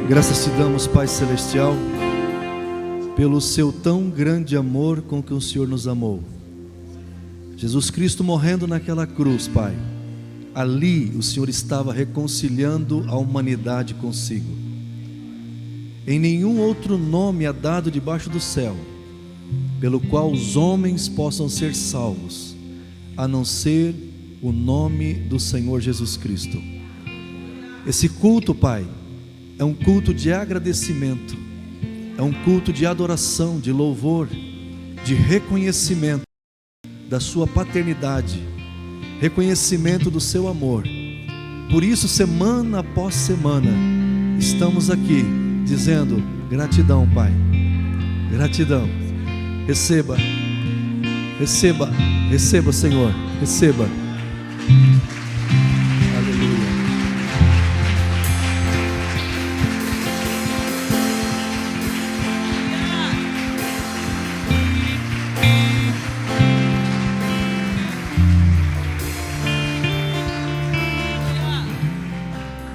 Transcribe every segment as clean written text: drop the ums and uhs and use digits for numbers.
Graças te damos, Pai Celestial, pelo seu tão grande amor com que o Senhor nos amou. Jesus Cristo morrendo naquela cruz, Pai, ali o Senhor estava reconciliando a humanidade consigo. Em nenhum outro nome há dado debaixo do céu, pelo qual os homens possam ser salvos, a não ser o nome do Senhor Jesus Cristo. Esse culto, Pai, é um culto de agradecimento, é um culto de adoração, de louvor, de reconhecimento da sua paternidade, reconhecimento do seu amor. Por isso, semana após semana, estamos aqui dizendo: gratidão, Pai, gratidão. Receba, receba, receba, Senhor, receba.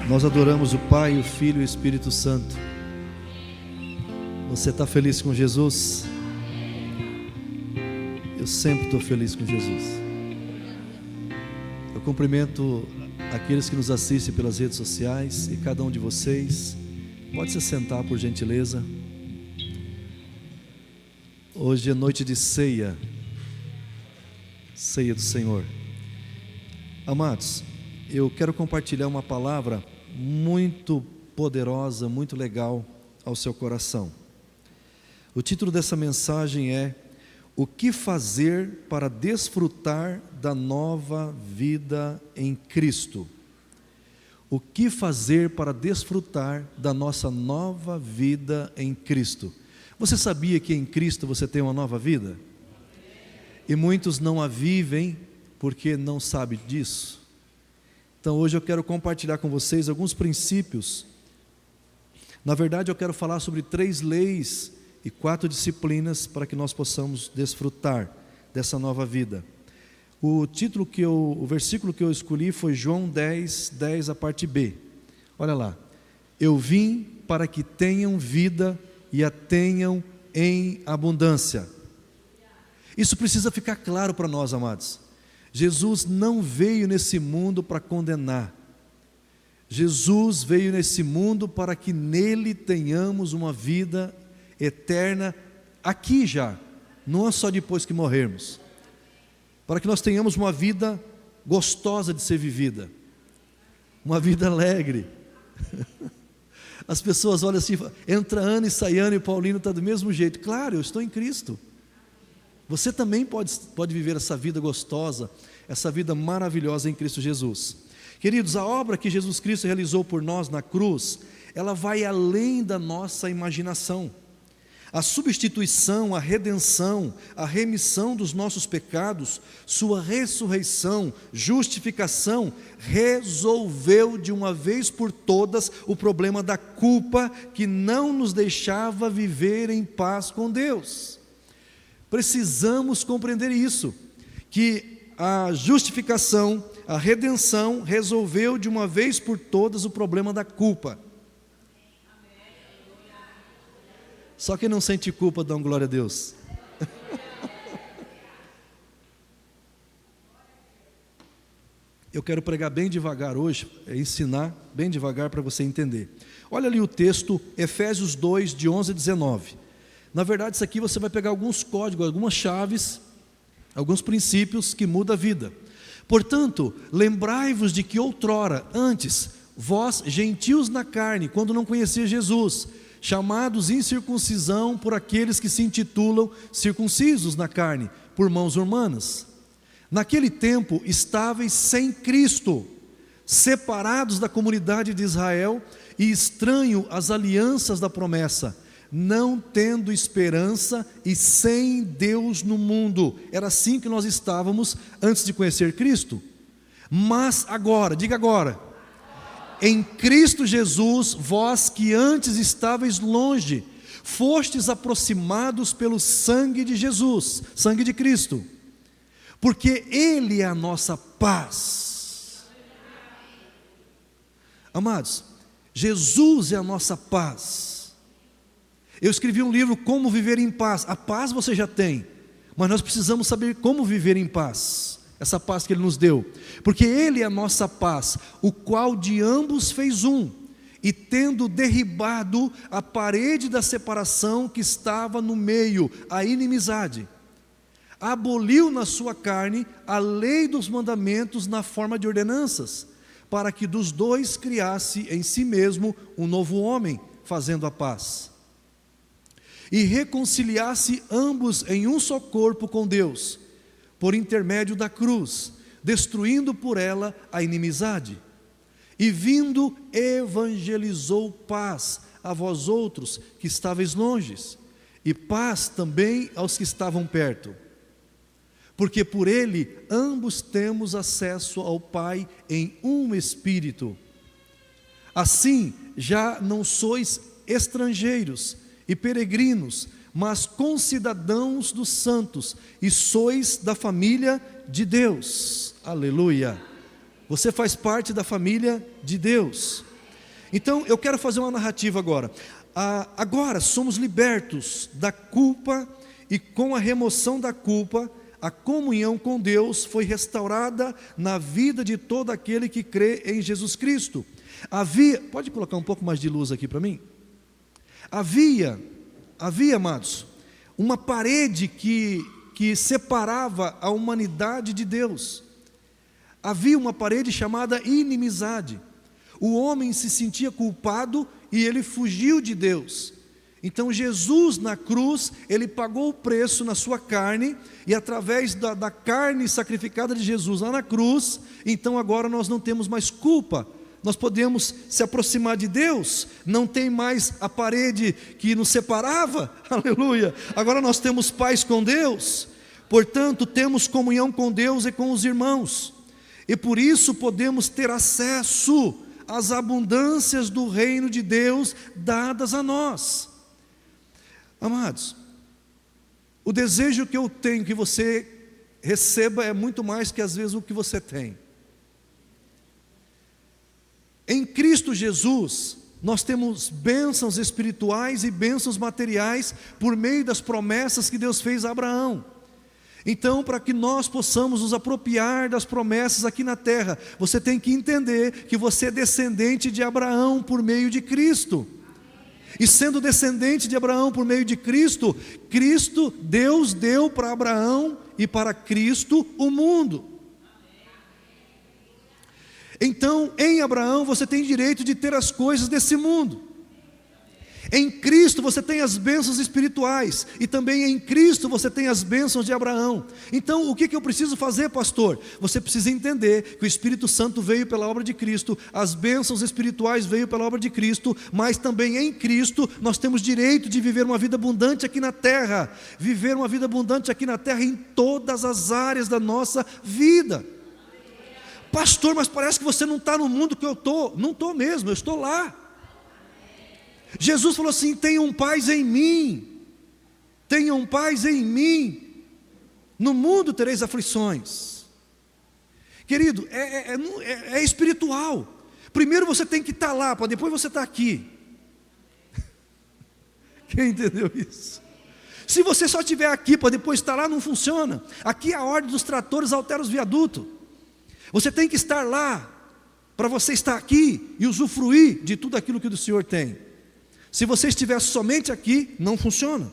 Nós adoramos o Pai, o Filho e o Espírito Santo. Você está feliz com Jesus? Eu sempre estou feliz com Jesus. Eu cumprimento aqueles que nos assistem pelas redes sociais e cada um de vocês. Pode se sentar, por gentileza. Hoje é noite de ceia, ceia do Senhor. Amados, eu quero compartilhar uma palavra muito poderosa, muito legal ao seu coração. O título dessa mensagem é: o que fazer para desfrutar da nova vida em Cristo? O que fazer para desfrutar da nossa nova vida em Cristo? Você sabia que em Cristo você tem uma nova vida? E muitos não a vivem porque não sabem disso. Então hoje eu quero compartilhar com vocês alguns princípios. Na verdade eu quero falar sobre 3 leis e 4 disciplinas para que nós possamos desfrutar dessa nova vida. O versículo que eu escolhi foi João 10, a parte B. Olha lá: eu vim para que tenham vida e a tenham em abundância. Isso precisa ficar claro para nós, amados. Jesus não veio nesse mundo para condenar. Jesus veio nesse mundo para que nele tenhamos uma vida eterna aqui já, não é só depois que morrermos. Para que nós tenhamos uma vida gostosa de ser vivida, uma vida alegre. As pessoas olham assim, entra ano e sai ano e o Paulino está do mesmo jeito. Claro, eu estou em Cristo. Você também pode viver essa vida gostosa, essa vida maravilhosa em Cristo Jesus. Queridos, a obra que Jesus Cristo realizou por nós na cruz, ela vai além da nossa imaginação. A substituição, a redenção, a remissão dos nossos pecados, sua ressurreição, justificação, resolveu de uma vez por todas o problema da culpa que não nos deixava viver em paz com Deus. Precisamos compreender isso, que a justificação, a redenção resolveu de uma vez por todas o problema da culpa. Só quem não sente culpa dá glória a Deus. Eu quero pregar bem devagar hoje, ensinar bem devagar para você entender. Olha ali o texto, Efésios 2, de 11 a 19. Na verdade, isso aqui você vai pegar alguns códigos, algumas chaves, alguns princípios que mudam a vida. Portanto, lembrai-vos de que outrora, antes, vós, gentios na carne, quando não conhecia Jesus, chamados incircuncisão por aqueles que se intitulam circuncisos na carne, por mãos humanas. Naquele tempo, estáveis sem Cristo, separados da comunidade de Israel e estranho às alianças da promessa, não tendo esperança e sem Deus no mundo. Era assim que nós estávamos antes de conhecer Cristo. Mas agora, diga agora, em Cristo Jesus, vós que antes estáveis longe, fostes aproximados pelo sangue de Jesus, sangue de Cristo, porque Ele é a nossa paz. Amados, Jesus é a nossa paz. Eu escrevi um livro, Como Viver em Paz. A paz você já tem, mas nós precisamos saber como viver em paz. Essa paz que Ele nos deu, porque Ele é a nossa paz, o qual de ambos fez um, e tendo derribado a parede da separação que estava no meio, a inimizade, aboliu na sua carne a lei dos mandamentos na forma de ordenanças, para que dos dois criasse em si mesmo um novo homem, fazendo a paz, e reconciliasse ambos em um só corpo com Deus, por intermédio da cruz, destruindo por ela a inimizade. E vindo, evangelizou paz a vós outros que estáveis longes, e paz também aos que estavam perto. Porque por ele ambos temos acesso ao Pai em um Espírito. Assim, já não sois estrangeiros e peregrinos, mas concidadãos dos santos, e sois da família de Deus. Aleluia! Você faz parte da família de Deus. Então, eu quero fazer uma narrativa agora. Agora somos libertos da culpa, e com a remoção da culpa, a comunhão com Deus foi restaurada na vida de todo aquele que crê em Jesus Cristo. Pode colocar um pouco mais de luz aqui para mim? Havia, amados, uma parede que separava a humanidade de Deus. Havia uma parede chamada inimizade. O homem se sentia culpado e ele fugiu de Deus. Então Jesus na cruz, Ele pagou o preço na sua carne, e através da carne sacrificada de Jesus lá na cruz, então agora nós não temos mais culpa. Nós podemos se aproximar de Deus, não tem mais a parede que nos separava, aleluia, agora nós temos paz com Deus, portanto temos comunhão com Deus e com os irmãos, e por isso podemos ter acesso às abundâncias do reino de Deus dadas a nós. Amados, o desejo que eu tenho que você receba é muito mais que às vezes o que você tem. Em Cristo Jesus, nós temos bênçãos espirituais e bênçãos materiais por meio das promessas que Deus fez a Abraão. Então, para que nós possamos nos apropriar das promessas aqui na terra, você tem que entender que você é descendente de Abraão por meio de Cristo. E sendo descendente de Abraão por meio de Cristo, Deus deu para Abraão e para Cristo o mundo. Então, em Abraão você tem direito de ter as coisas desse mundo. Em Cristo você tem as bênçãos espirituais, e também em Cristo você tem as bênçãos de Abraão. Então o que eu preciso fazer, pastor? Você precisa entender que o Espírito Santo veio pela obra de Cristo, as bênçãos espirituais veio pela obra de Cristo, mas também em Cristo nós temos direito de viver uma vida abundante aqui na terra, viver uma vida abundante aqui na terra em todas as áreas da nossa vida. Pastor, mas parece que você não está no mundo que eu estou. Não estou mesmo, eu estou lá. Jesus falou assim: tenham paz em mim, tenham paz em mim, no mundo tereis aflições. Querido, é espiritual. Primeiro você tem que estar lá, para depois você estar aqui. Quem entendeu isso? Se você só estiver aqui, para depois estar lá, não funciona. Aqui a ordem dos tratores altera os viadutos. Você tem que estar lá, para você estar aqui e usufruir de tudo aquilo que o Senhor tem. Se você estiver somente aqui, não funciona.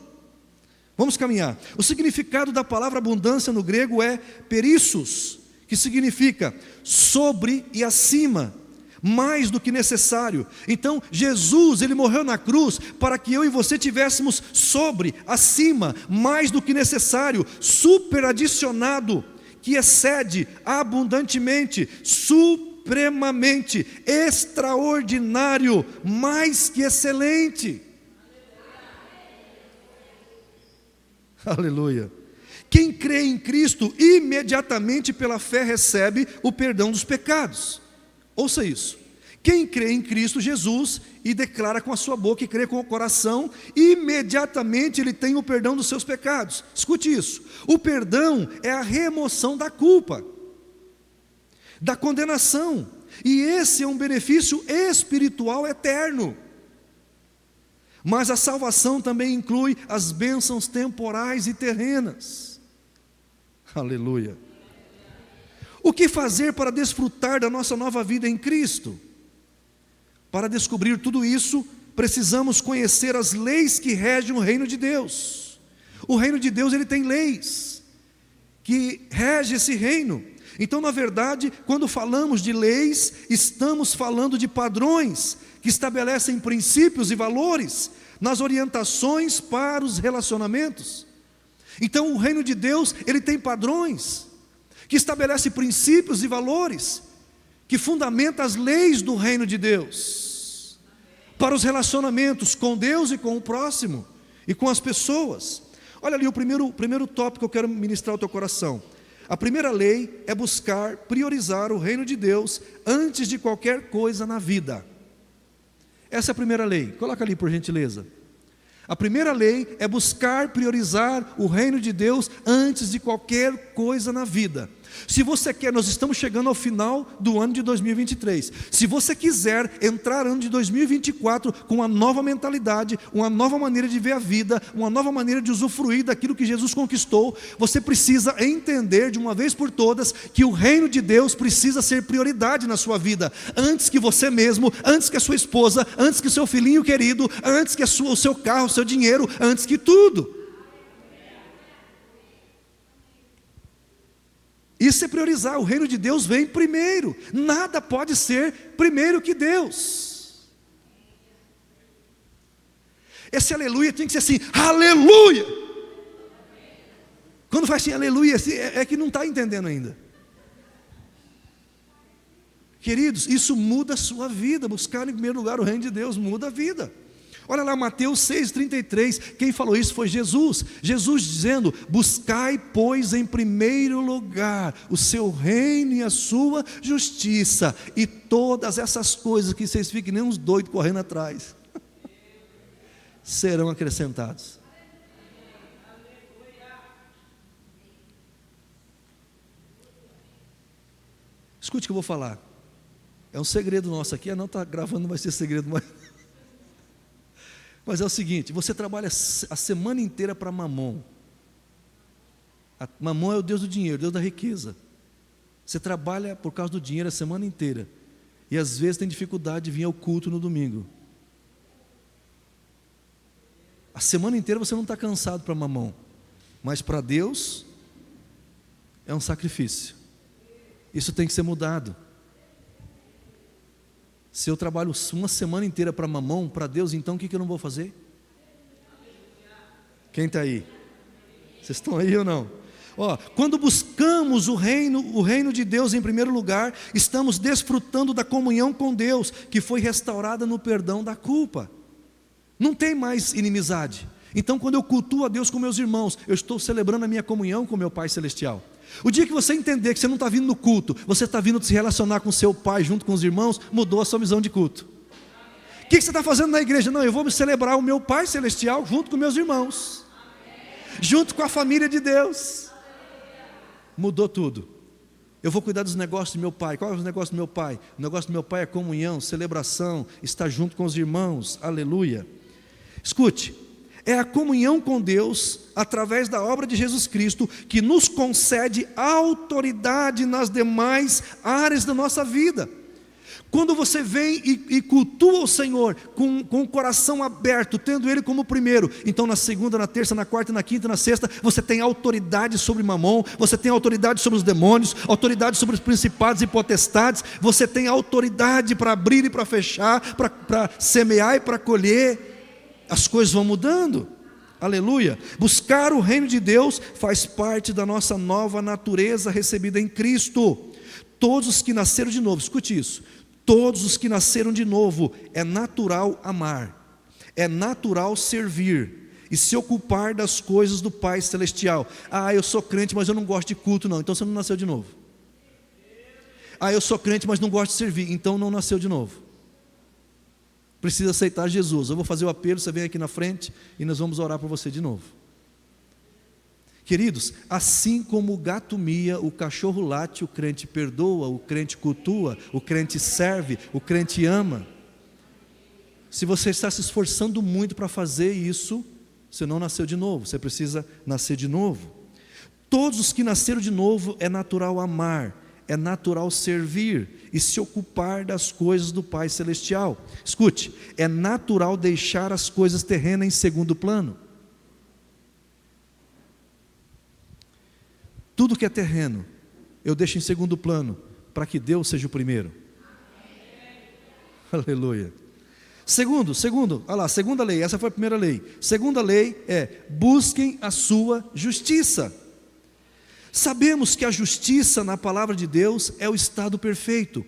Vamos caminhar. O significado da palavra abundância no grego é perissos, que significa sobre e acima, mais do que necessário. Então Jesus, Ele morreu na cruz para que eu e você tivéssemos sobre, acima, mais do que necessário, superadicionado, que excede abundantemente, supremamente, extraordinário, mais que excelente. Aleluia. Quem crê em Cristo, imediatamente pela fé recebe o perdão dos pecados. Ouça isso. Quem crê em Cristo Jesus e declara com a sua boca e crê com o coração, imediatamente ele tem o perdão dos seus pecados. Escute isso. O perdão é a remoção da culpa, da condenação. E esse é um benefício espiritual eterno. Mas a salvação também inclui as bênçãos temporais e terrenas. Aleluia. O que fazer para desfrutar da nossa nova vida em Cristo? Para descobrir tudo isso, precisamos conhecer as leis que regem o reino de Deus. O reino de Deus, ele tem leis que regem esse reino. Então, na verdade, quando falamos de leis, estamos falando de padrões que estabelecem princípios e valores nas orientações para os relacionamentos. Então, o reino de Deus, ele tem padrões que estabelecem princípios e valores que fundamentam as leis do reino de Deus para os relacionamentos com Deus e com o próximo e com as pessoas. Olha ali o primeiro tópico que eu quero ministrar ao teu coração. A primeira lei é buscar priorizar o reino de Deus antes de qualquer coisa na vida. Essa é a primeira lei. Coloca ali, por gentileza. A primeira lei é buscar priorizar o reino de Deus antes de qualquer coisa na vida. Se você quer, nós estamos chegando ao final do ano de 2023. Se você quiser entrar no ano de 2024 com uma nova mentalidade, uma nova maneira de ver a vida, uma nova maneira de usufruir daquilo que Jesus conquistou, você precisa entender de uma vez por todas que o reino de Deus precisa ser prioridade na sua vida, antes que você mesmo, antes que a sua esposa, antes que o seu filhinho querido, antes que o seu carro, o seu dinheiro, antes que tudo. Isso é priorizar, o reino de Deus vem primeiro, nada pode ser primeiro que Deus. Esse aleluia tem que ser assim, aleluia. Quando faz assim, aleluia, é que não está entendendo ainda. Queridos, isso muda a sua vida, buscar em primeiro lugar o reino de Deus, muda a vida. Olha lá, Mateus 6,33, quem falou isso foi Jesus. Jesus dizendo, buscai, pois, em primeiro lugar o seu reino e a sua justiça, e todas essas coisas que vocês fiquem nem uns doidos correndo atrás, serão acrescentados. Escute o que eu vou falar. É um segredo nosso aqui, não está gravando, não vai ser segredo mais. Mas é o seguinte, você trabalha a semana inteira para Mamon. Mamon é o Deus do dinheiro, Deus da riqueza. Você trabalha por causa do dinheiro a semana inteira. E às vezes tem dificuldade de vir ao culto no domingo. A semana inteira você não está cansado para Mamon. Mas para Deus é um sacrifício. Isso tem que ser mudado. Se eu trabalho uma semana inteira para Mamon, para Deus, então o que eu não vou fazer? Quem está aí? Vocês estão aí ou não? Quando buscamos o reino de Deus em primeiro lugar, estamos desfrutando da comunhão com Deus, que foi restaurada no perdão da culpa. Não tem mais inimizade. Então, quando eu cultuo a Deus com meus irmãos, eu estou celebrando a minha comunhão com meu Pai Celestial. O dia que você entender que você não está vindo no culto, você está vindo se relacionar com seu pai junto com os irmãos, mudou a sua visão de culto. O que você está fazendo na igreja? Não, eu vou me celebrar o meu Pai Celestial junto com meus irmãos, junto com a família de Deus. Mudou tudo. Eu vou cuidar dos negócios do meu pai. Qual é o negócio do meu pai? O negócio do meu pai é comunhão, celebração, estar junto com os irmãos. Aleluia. Escute, é a comunhão com Deus, através da obra de Jesus Cristo, que nos concede autoridade nas demais áreas da nossa vida. Quando você vem e cultua o Senhor com o coração aberto, tendo Ele como primeiro, então na segunda, na terça, na quarta, na quinta, na sexta, você tem autoridade sobre Mamon, você tem autoridade sobre os demônios, autoridade sobre os principados e potestades, você tem autoridade para abrir e para fechar, para semear e para colher. As coisas vão mudando, aleluia. Buscar o reino de Deus faz parte da nossa nova natureza recebida em Cristo. Todos os que nasceram de novo, escute isso, todos os que nasceram de novo, é natural amar, é natural servir e se ocupar das coisas do Pai Celestial. Eu sou crente, mas eu não gosto de culto não, então você não nasceu de novo. Eu sou crente, mas não gosto de servir, então não nasceu de novo. Precisa aceitar Jesus. Eu vou fazer o apelo, você vem aqui na frente e nós vamos orar por você de novo. Queridos, assim como o gato mia, o cachorro late, o crente perdoa, o crente cultua, o crente serve, o crente ama. Se você está se esforçando muito para fazer isso, você não nasceu de novo, você precisa nascer de novo. Todos os que nasceram de novo é natural amar, é natural servir e se ocupar das coisas do Pai Celestial. Escute, é natural deixar as coisas terrenas em segundo plano. Tudo que é terreno, eu deixo em segundo plano, para que Deus seja o primeiro. Aleluia. Segundo, olha lá, segunda lei, essa foi a primeira lei. Segunda lei é: busquem a sua justiça. Sabemos que a justiça na palavra de Deus é o estado perfeito.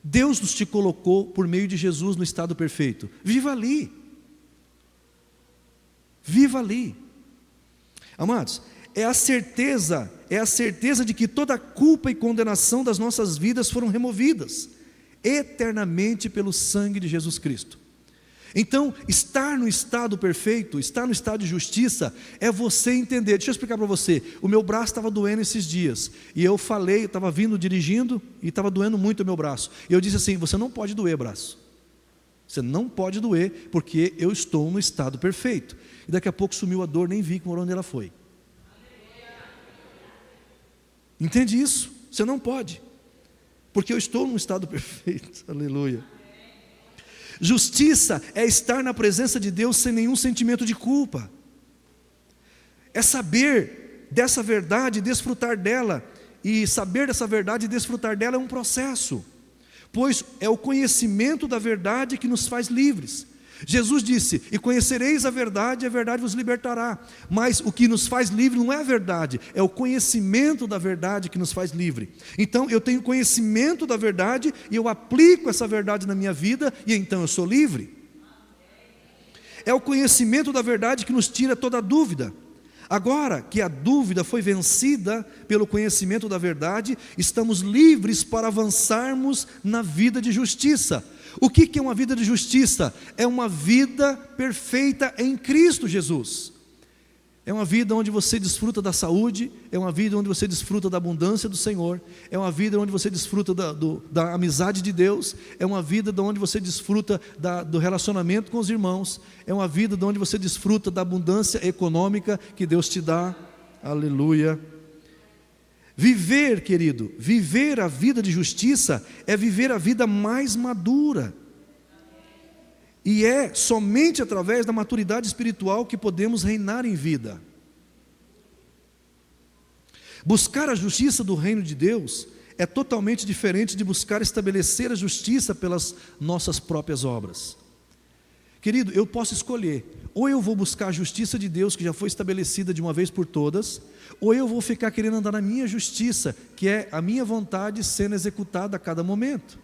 Deus nos te colocou por meio de Jesus no estado perfeito. Viva ali. Viva ali. Amados, é a certeza de que toda culpa e condenação das nossas vidas foram removidas eternamente pelo sangue de Jesus Cristo. Então, estar no estado perfeito, estar no estado de justiça, é você entender. Deixa eu explicar para você. O meu braço estava doendo esses dias, e eu falei, eu estava vindo dirigindo, e estava doendo muito o meu braço, e eu disse assim: você não pode doer braço, você não pode doer, porque eu estou no estado perfeito. E daqui a pouco sumiu a dor, nem vi por onde ela foi. Entende isso? Você não pode, porque eu estou num estado perfeito. Aleluia. Justiça é estar na presença de Deus sem nenhum sentimento de culpa. É saber dessa verdade, desfrutar dela. E saber dessa verdade e desfrutar dela é um processo, pois é o conhecimento da verdade que nos faz livres. Jesus disse: e conhecereis a verdade vos libertará. Mas o que nos faz livre não é a verdade, é o conhecimento da verdade que nos faz livre. Então eu tenho conhecimento da verdade e eu aplico essa verdade na minha vida, e então eu sou livre. É o conhecimento da verdade que nos tira toda dúvida. Agora que a dúvida foi vencida pelo conhecimento da verdade, estamos livres para avançarmos na vida de justiça. O que é uma vida de justiça? É uma vida perfeita em Cristo Jesus. É uma vida onde você desfruta da saúde, é uma vida onde você desfruta da abundância do Senhor, é uma vida onde você desfruta da amizade de Deus, é uma vida onde você desfruta do relacionamento com os irmãos, é uma vida onde você desfruta da abundância econômica que Deus te dá. Aleluia. Viver, querido, viver a vida de justiça é viver a vida mais madura. E é somente através da maturidade espiritual que podemos reinar em vida. Buscar a justiça do reino de Deus é totalmente diferente de buscar estabelecer a justiça pelas nossas próprias obras. Querido, eu posso escolher: ou eu vou buscar a justiça de Deus que já foi estabelecida de uma vez por todas, ou eu vou ficar querendo andar na minha justiça, que é a minha vontade sendo executada a cada momento.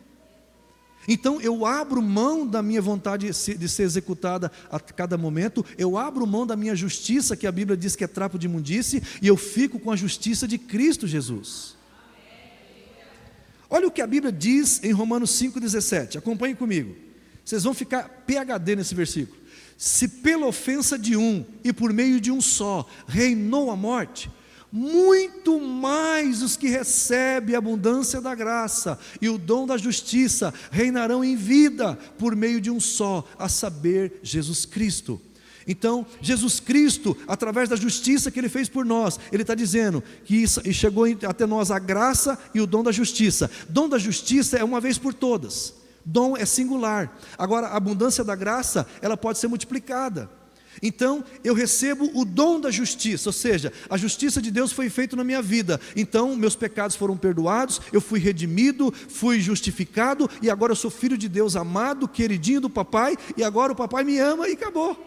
Então eu abro mão da minha vontade de ser executada a cada momento, eu abro mão da minha justiça, que a Bíblia diz que é trapo de imundície, e eu fico com a justiça de Cristo Jesus. Olha o que a Bíblia diz em Romanos 5,17, acompanhe comigo. Vocês vão ficar PhD nesse versículo. Se pela ofensa de um e por meio de um só reinou a morte, muito mais os que recebem a abundância da graça e o dom da justiça reinarão em vida por meio de um só, a saber, Jesus Cristo. Então, Jesus Cristo, através da justiça que Ele fez por nós, Ele está dizendo que chegou até nós a graça e o dom da justiça. Dom da justiça é uma vez por todas. Dom é singular. Agora, a abundância da graça, ela pode ser multiplicada. Então, eu recebo o dom da justiça, ou seja, a justiça de Deus foi feita na minha vida. Então, meus pecados foram perdoados, eu fui redimido, fui justificado, e agora eu sou filho de Deus amado, queridinho do papai, e agora o papai me ama e acabou.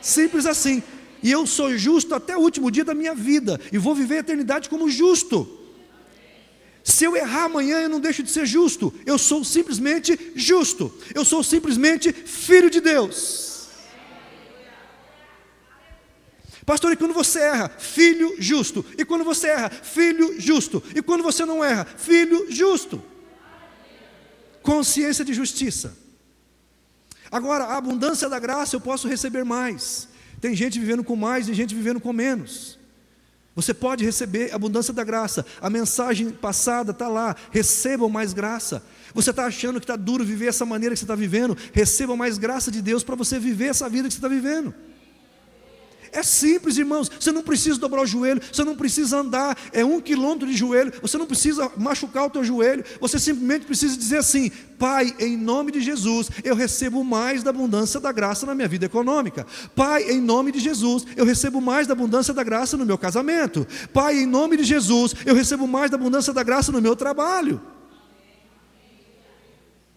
Simples assim. E eu sou justo até o último dia da minha vida, e vou viver a eternidade como justo. Se eu errar amanhã, eu não deixo de ser justo. Eu sou simplesmente justo. Eu sou simplesmente filho de Deus. Pastor, e quando você erra? Filho justo. E quando você erra? Filho justo. E quando você não erra? Filho justo. Consciência de justiça. Agora, a abundância da graça, eu posso receber mais. Tem gente vivendo com mais e gente vivendo com menos. Você pode receber a abundância da graça. A mensagem passada está lá: recebam mais graça. Você está achando que está duro viver essa maneira que você está vivendo? Receba mais graça de Deus para você viver essa vida que você está vivendo. É simples, irmãos. Você não precisa dobrar o joelho, você não precisa andar 1 quilômetro de joelho, você não precisa machucar o teu joelho. Você simplesmente precisa dizer assim: Pai, em nome de Jesus, eu recebo mais da abundância da graça na minha vida econômica. Pai, em nome de Jesus, eu recebo mais da abundância da graça no meu casamento. Pai, em nome de Jesus, eu recebo mais da abundância da graça no meu trabalho.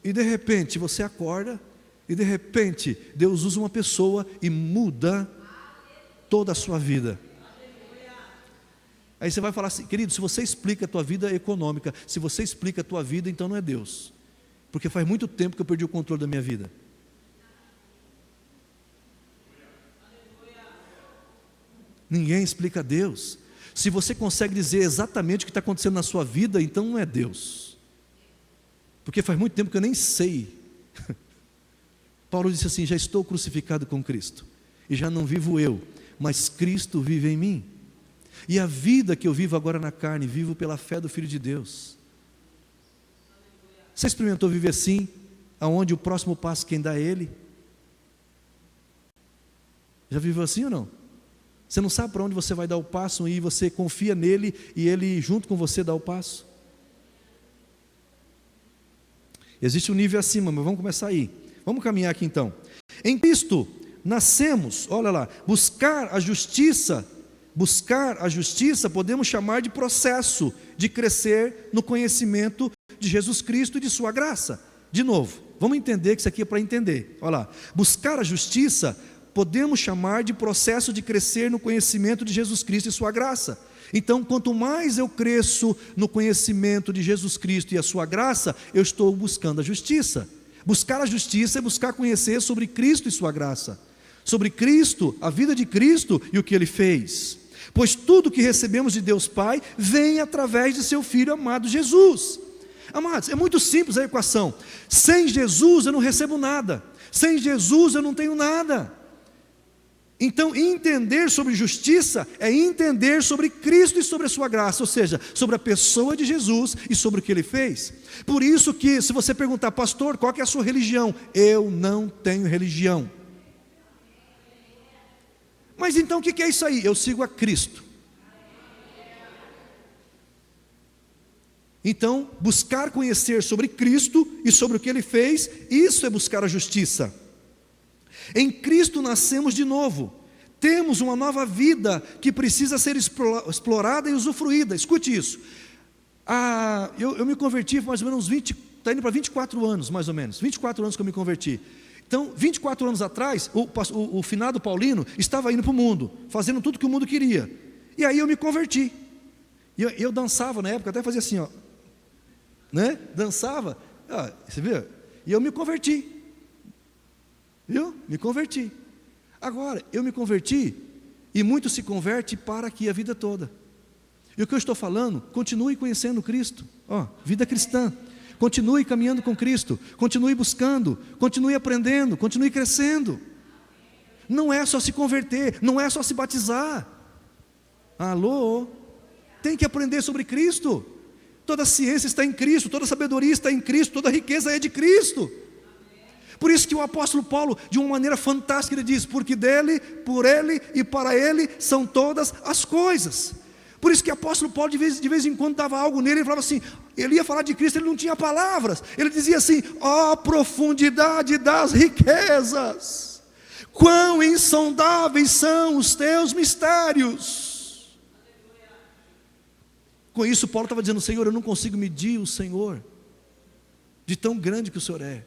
E de repente você acorda, e de repente Deus usa uma pessoa e muda toda a sua vida. Aí você vai falar assim: querido, se você explica a tua vida econômica, se você explica a tua vida, então não é Deus, porque faz muito tempo que eu perdi o controle da minha vida. Ninguém explica a Deus. Se você consegue dizer exatamente o que está acontecendo na sua vida, então não é Deus, porque faz muito tempo que eu nem sei. Paulo disse assim: já estou crucificado com Cristo, e já não vivo eu, mas Cristo vive em mim. E a vida que eu vivo agora na carne, vivo pela fé do Filho de Deus. Você experimentou viver assim, aonde o próximo passo quem dá é Ele? Já viveu assim ou não? Você não sabe para onde você vai dar o passo, e você confia nele, e Ele junto com você dá o passo. Existe um nível acima, mas vamos começar aí. Vamos caminhar aqui então. Em Cristo nascemos, olha lá, buscar a justiça, podemos chamar de processo de crescer no conhecimento de Jesus Cristo e de sua graça. De novo, vamos entender que isso aqui é para entender. Olha lá, buscar a justiça, podemos chamar de processo de crescer no conhecimento de Jesus Cristo e sua graça. Então, quanto mais eu cresço no conhecimento de Jesus Cristo e a sua graça, eu estou buscando a justiça. Buscar a justiça é buscar conhecer sobre Cristo e sua graça, sobre Cristo, a vida de Cristo e o que Ele fez. Pois tudo que recebemos de Deus Pai vem através de seu Filho amado Jesus. Amados, é muito simples a equação. Sem Jesus eu não recebo nada, sem Jesus eu não tenho nada. Então, entender sobre justiça é entender sobre Cristo e sobre a sua graça, ou seja, sobre a pessoa de Jesus e sobre o que Ele fez. Por isso que, se você perguntar: pastor, qual que é a sua religião? Eu não tenho religião. Mas então o que é isso aí? Eu sigo a Cristo. Então, buscar conhecer sobre Cristo e sobre o que Ele fez, isso é buscar a justiça. Em Cristo nascemos de novo, temos uma nova vida que precisa ser explorada e usufruída. Escute isso. Eu me converti mais ou menos está indo para 24 anos mais ou menos, 24 anos que eu me converti. Então, 24 anos atrás, o finado Paulino estava indo para o mundo, fazendo tudo que o mundo queria. E aí eu me converti. E eu dançava na época, até fazia assim, ó, né? Dançava, você viu? E eu me converti. Viu? Me converti. Agora, eu me converti, e muitos se convertem para aqui a vida toda. E o que eu estou falando, continue conhecendo Cristo, vida cristã. Continue caminhando com Cristo, continue buscando, continue aprendendo, continue crescendo. Não é só se converter, não é só se batizar. Alô? Tem que aprender sobre Cristo. Toda a ciência está em Cristo, toda a sabedoria está em Cristo, toda a riqueza é de Cristo. Por isso que o apóstolo Paulo, de uma maneira fantástica, ele diz: porque dele, por ele e para ele são todas as coisas. Por isso que o apóstolo Paulo de vez em quando dava algo nele, ele falava assim, ele ia falar de Cristo, ele não tinha palavras, ele dizia assim: ó profundidade das riquezas, quão insondáveis são os teus mistérios. Com isso Paulo estava dizendo: Senhor, eu não consigo medir o Senhor, de tão grande que o Senhor é.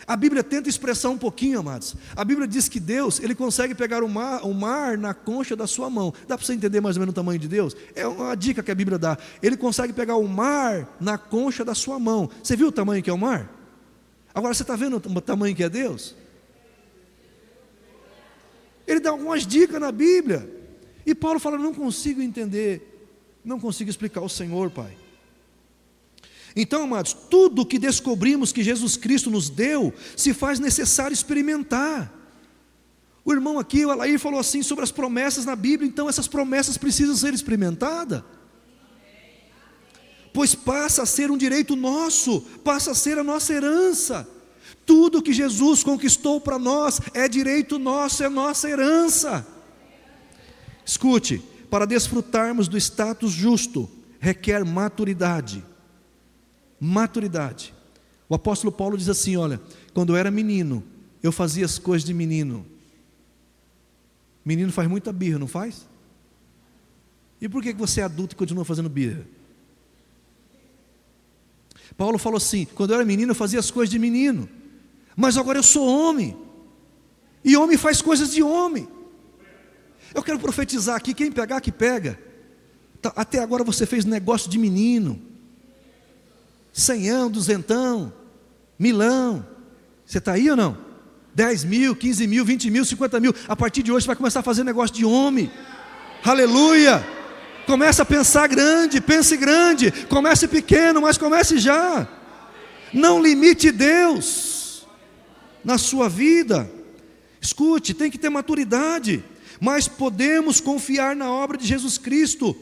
A Bíblia tenta expressar um pouquinho, amados. A Bíblia diz que Deus, Ele consegue pegar o mar na concha da sua mão. Dá para você entender mais ou menos o tamanho de Deus? É uma dica que a Bíblia dá. Ele consegue pegar o mar na concha da sua mão. Você viu o tamanho que é o mar? Agora você está vendo o tamanho que é Deus? Ele dá algumas dicas na Bíblia. E Paulo fala: não consigo entender, não consigo explicar o Senhor, Pai. Então, amados, tudo que descobrimos que Jesus Cristo nos deu, se faz necessário experimentar. O irmão aqui, o Alair, falou assim sobre as promessas na Bíblia. Então essas promessas precisam ser experimentadas, pois passa a ser um direito nosso, passa a ser a nossa herança. Tudo que Jesus conquistou para nós é direito nosso, é nossa herança. Escute, para desfrutarmos do status justo, requer maturidade. Maturidade. O apóstolo Paulo diz assim, olha, quando eu era menino, eu fazia as coisas de menino. Menino faz muita birra, não faz? E por que você é adulto e continua fazendo birra? Paulo falou assim, quando eu era menino eu fazia as coisas de menino, mas agora eu sou homem, e homem faz coisas de homem. Eu quero profetizar aqui, quem pegar que pega. Até agora você fez negócio de menino, 100ão, 200ão, 1000ão, você está aí ou não? 10 mil, 15 mil, 20 mil, 50 mil, a partir de hoje você vai começar a fazer negócio de homem. Aleluia! Começa a pensar grande, pense grande, comece pequeno, mas comece já. Não limite Deus na sua vida. Escute, tem que ter maturidade, mas podemos confiar na obra de Jesus Cristo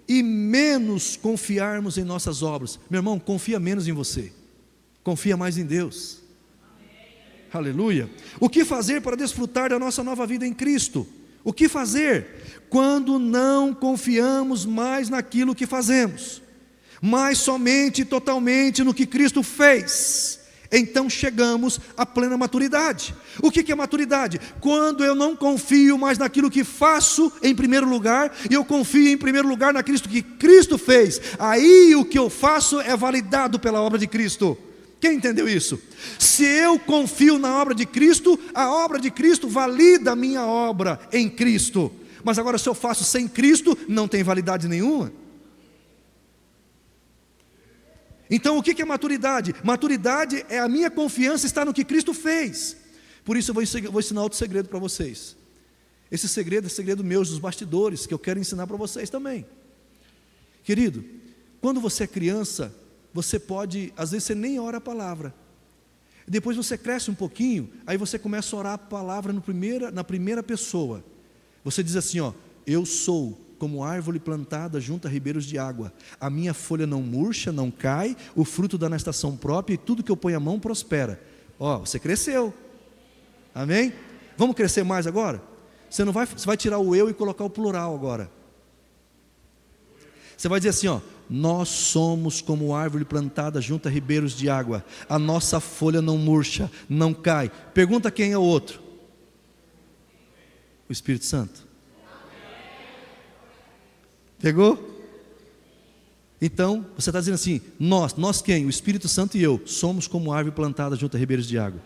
e menos confiarmos em nossas obras. Meu irmão, confia menos em você, confia mais em Deus. Aleluia. O que fazer para desfrutar da nossa nova vida em Cristo? O que fazer quando não confiamos mais naquilo que fazemos, mas somente e totalmente no que Cristo fez? Então chegamos à plena maturidade. O que é maturidade? Quando eu não confio mais naquilo que faço em primeiro lugar, e eu confio em primeiro lugar naquilo que Cristo fez. Aí o que eu faço é validado pela obra de Cristo. Quem entendeu isso? Se eu confio na obra de Cristo, a obra de Cristo valida a minha obra em Cristo. Mas agora se eu faço sem Cristo, não tem validade nenhuma. Então o que é maturidade? Maturidade é a minha confiança estar no que Cristo fez. Por isso eu vou ensinar outro segredo para vocês. Esse segredo é segredo meu, dos bastidores, que eu quero ensinar para vocês também. Querido, quando você é criança, você pode, às vezes você nem ora a palavra. Depois você cresce um pouquinho, aí você começa a orar a palavra na primeira pessoa. Você diz assim, ó, eu sou como árvore plantada junto a ribeiros de água. A minha folha não murcha, não cai, o fruto dá na estação própria e tudo que eu ponho a mão prospera. Ó, você cresceu. Amém? Vamos crescer mais agora? Você vai tirar o eu e colocar o plural agora. Você vai dizer assim, ó, nós somos como árvore plantada junto a ribeiros de água. A nossa folha não murcha, não cai. Pergunta quem é o outro? O Espírito Santo. Pegou? Então, você está dizendo assim, nós quem? O Espírito Santo e eu, somos como árvore plantada junto a ribeiros de água.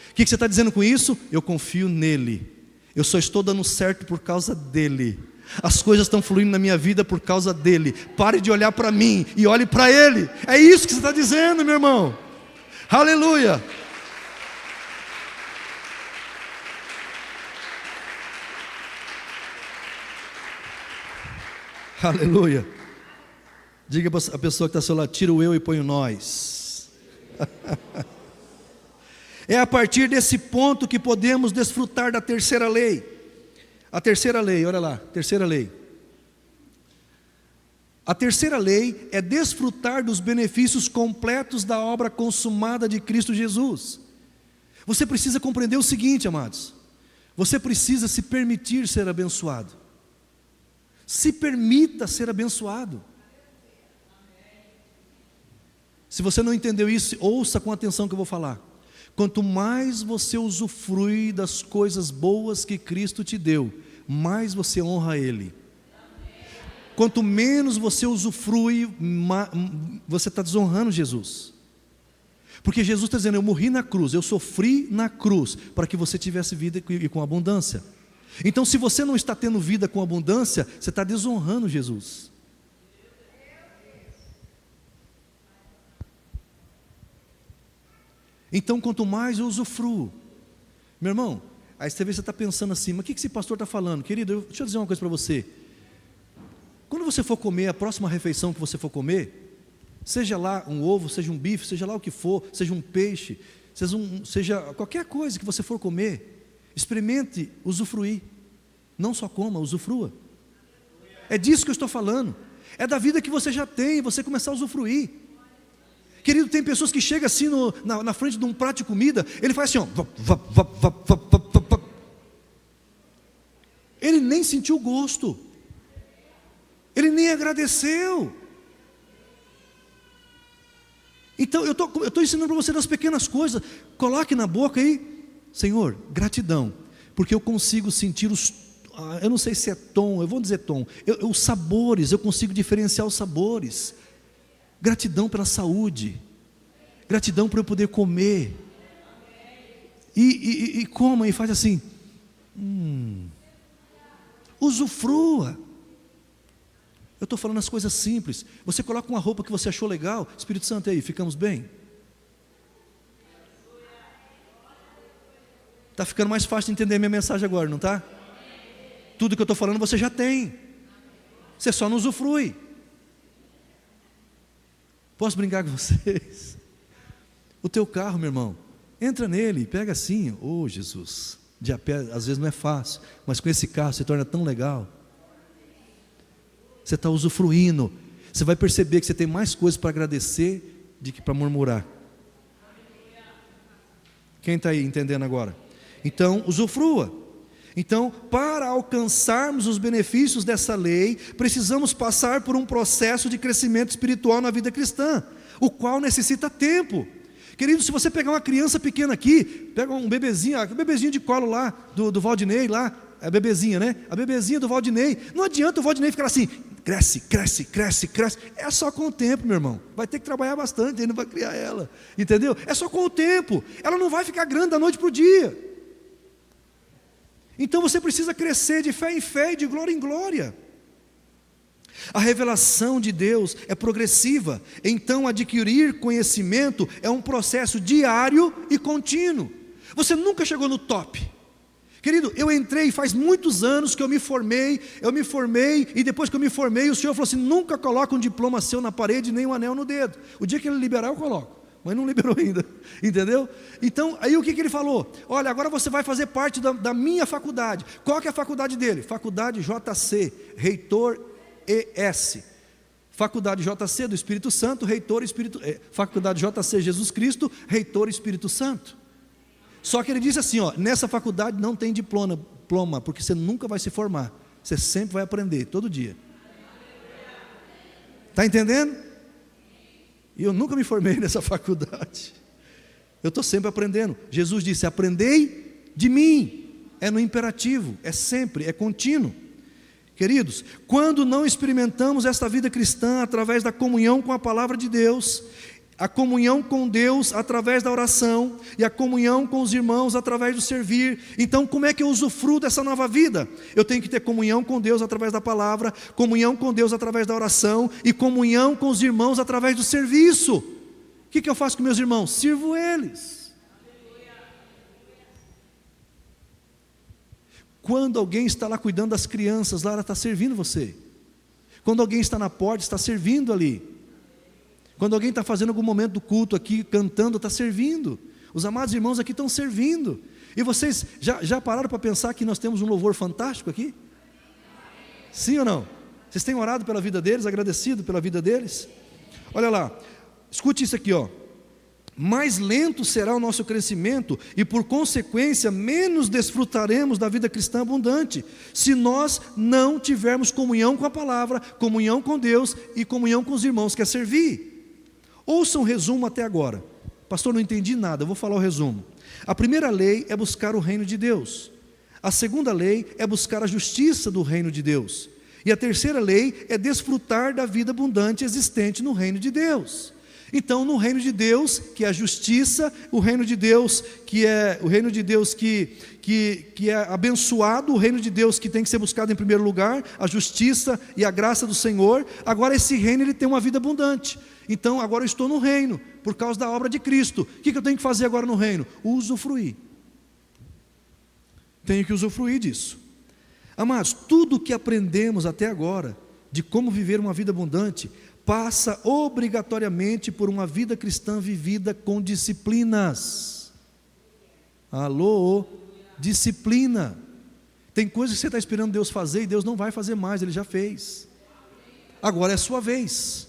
O que você está dizendo com isso? Eu confio nele. Eu só estou dando certo por causa dele. As coisas estão fluindo na minha vida por causa dele. Pare de olhar para mim e olhe para ele. É isso que você está dizendo, meu irmão. Aleluia. Aleluia. Diga para a pessoa que está ao seu lado, tira o eu e põe o nós. É a partir desse ponto que podemos desfrutar da terceira lei. A terceira lei, olha lá, terceira lei. A terceira lei é desfrutar dos benefícios completos da obra consumada de Cristo Jesus. Você precisa compreender o seguinte, amados. Você precisa se permitir ser abençoado. Se permita ser abençoado. Se você não entendeu isso, ouça com atenção o que eu vou falar. Quanto mais você usufrui das coisas boas que Cristo te deu, mais você honra Ele. Quanto menos você usufrui, você está desonrando Jesus. Porque Jesus está dizendo, eu morri na cruz, eu sofri na cruz, para que você tivesse vida e com abundância. Então se você não está tendo vida com abundância, você está desonrando Jesus. Então quanto mais eu usufruo, meu irmão, aí você está pensando assim, mas o que esse pastor está falando? Querido, deixa eu dizer uma coisa para você. Quando você for comer, a próxima refeição que você for comer, seja lá um ovo, seja um bife, seja lá o que for, seja um peixe, seja qualquer coisa que você for comer, Experimente usufruir. Não só coma, usufrua. É disso que eu estou falando. É da vida que você já tem, você começar a usufruir. Querido, tem pessoas que chegam assim na frente de um prato de comida, ele faz assim, ó. Ele nem sentiu o gosto. Ele nem agradeceu. Então eu estou ensinando para você das pequenas coisas. Coloque na boca aí, Senhor, gratidão, porque eu consigo sentir eu não sei se é tom, eu vou dizer tom, os sabores, eu consigo diferenciar os sabores. Gratidão pela saúde, gratidão por eu poder comer. E coma e faz assim, usufrua. Eu estou falando as coisas simples. Você coloca uma roupa que você achou legal, Espírito Santo, aí, ficamos bem? Está ficando mais fácil de entender a minha mensagem agora, não está? Tudo que eu estou falando você já tem, você só não usufrui. Posso brincar com vocês? O teu carro, meu irmão, entra nele, pega assim, Jesus, de a pé às vezes não é fácil, mas com esse carro se torna tão legal. Você está usufruindo, você vai perceber que você tem mais coisas para agradecer do que para murmurar. Quem está aí entendendo agora? Então, usufrua. Então, para alcançarmos os benefícios dessa lei, precisamos passar por um processo de crescimento espiritual na vida cristã, o qual necessita tempo. Querido, se você pegar uma criança pequena aqui, pega um bebezinho de colo lá, do Valdinei lá, a bebezinha, né? A bebezinha do Valdinei, não adianta o Valdinei ficar assim, cresce, é só com o tempo, meu irmão, vai ter que trabalhar bastante, ele não vai criar ela, entendeu? É só com o tempo, ela não vai ficar grande da noite para o dia. Então você precisa crescer de fé em fé e de glória em glória. A revelação de Deus é progressiva, então adquirir conhecimento é um processo diário e contínuo. Você nunca chegou no top. Querido, eu entrei faz muitos anos que eu me formei e depois que eu me formei, o Senhor falou assim, nunca coloca um diploma seu na parede nem um anel no dedo. O dia que Ele liberar eu coloco, mas não liberou ainda, entendeu? Então, aí o que Ele falou? Olha, agora você vai fazer parte da minha faculdade. Qual que é a faculdade dele? Faculdade JC, Reitor ES. Faculdade JC do Espírito Santo, Reitor Faculdade JC Jesus Cristo, Reitor Espírito Santo. Só que ele disse assim, ó, nessa faculdade não tem diploma, porque você nunca vai se formar. Você sempre vai aprender, todo dia. Está entendendo? E eu nunca me formei nessa faculdade. Eu estou sempre aprendendo. Jesus disse, aprendei de mim. É no imperativo, é sempre, é contínuo. Queridos, quando não experimentamos esta vida cristã através da comunhão com a palavra de Deus, a comunhão com Deus através da oração e a comunhão com os irmãos através do servir, então como é que eu usufruo dessa nova vida? Eu tenho que ter comunhão com Deus através da palavra, comunhão com Deus através da oração e comunhão com os irmãos através do serviço. O que eu faço com meus irmãos? Sirvo eles. Quando alguém está lá cuidando das crianças, lá ela está servindo você. Quando alguém está na porta, está servindo ali. Quando alguém está fazendo algum momento do culto aqui, cantando, está servindo. Os amados irmãos aqui estão servindo. E vocês já pararam para pensar que nós temos um louvor fantástico aqui? Sim ou não? Vocês têm orado pela vida deles, agradecido pela vida deles? Olha lá, escute isso aqui, ó. Mais lento será o nosso crescimento e por consequência menos desfrutaremos da vida cristã abundante, se nós não tivermos comunhão com a palavra, comunhão com Deus e comunhão com os irmãos que é servir. Ouçam o resumo até agora. Pastor, não entendi nada, eu vou falar o resumo. A primeira lei é buscar o reino de Deus. A segunda lei é buscar a justiça do reino de Deus. E a terceira lei é desfrutar da vida abundante existente no reino de Deus. Então, no reino de Deus, que é a justiça, o reino de Deus que é abençoado, o reino de Deus que tem que ser buscado em primeiro lugar, a justiça e a graça do Senhor. Agora esse reino ele tem uma vida abundante. Então, agora eu estou no reino por causa da obra de Cristo. O que eu tenho que fazer agora no reino? Usufruir. Tenho que usufruir disso. Amados, tudo o que aprendemos até agora de como viver uma vida abundante passa obrigatoriamente por uma vida cristã vivida com disciplinas. Alô? Disciplina. Tem coisas que você está esperando Deus fazer e Deus não vai fazer mais, Ele já fez. Agora é a sua vez.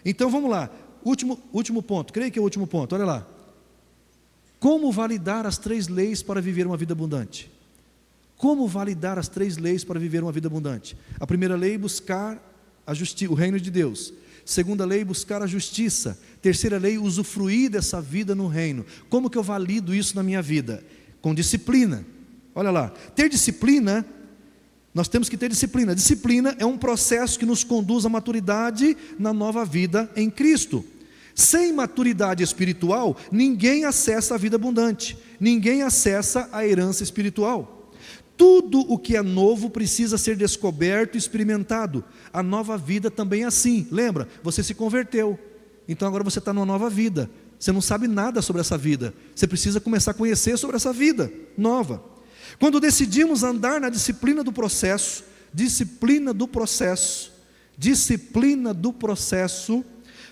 Então vamos lá, último ponto, creio que é o último ponto, olha lá. Como validar as 3 leis para viver uma vida abundante? Como validar as 3 leis para viver uma vida abundante? A primeira lei, buscar o reino de Deus. Segunda lei, buscar a justiça. Terceira lei, usufruir dessa vida no reino. Como que eu valido isso na minha vida? Com disciplina. Olha lá, ter disciplina, nós temos que ter disciplina. Disciplina é um processo que nos conduz à maturidade na nova vida em Cristo. Sem maturidade espiritual, ninguém acessa a vida abundante, ninguém acessa a herança espiritual. Tudo o que é novo precisa ser descoberto e experimentado. A nova vida também é assim. Lembra? Você se converteu, então agora você está numa nova vida. Você não sabe nada sobre essa vida. Você precisa começar a conhecer sobre essa vida nova. Quando decidimos andar na disciplina do processo,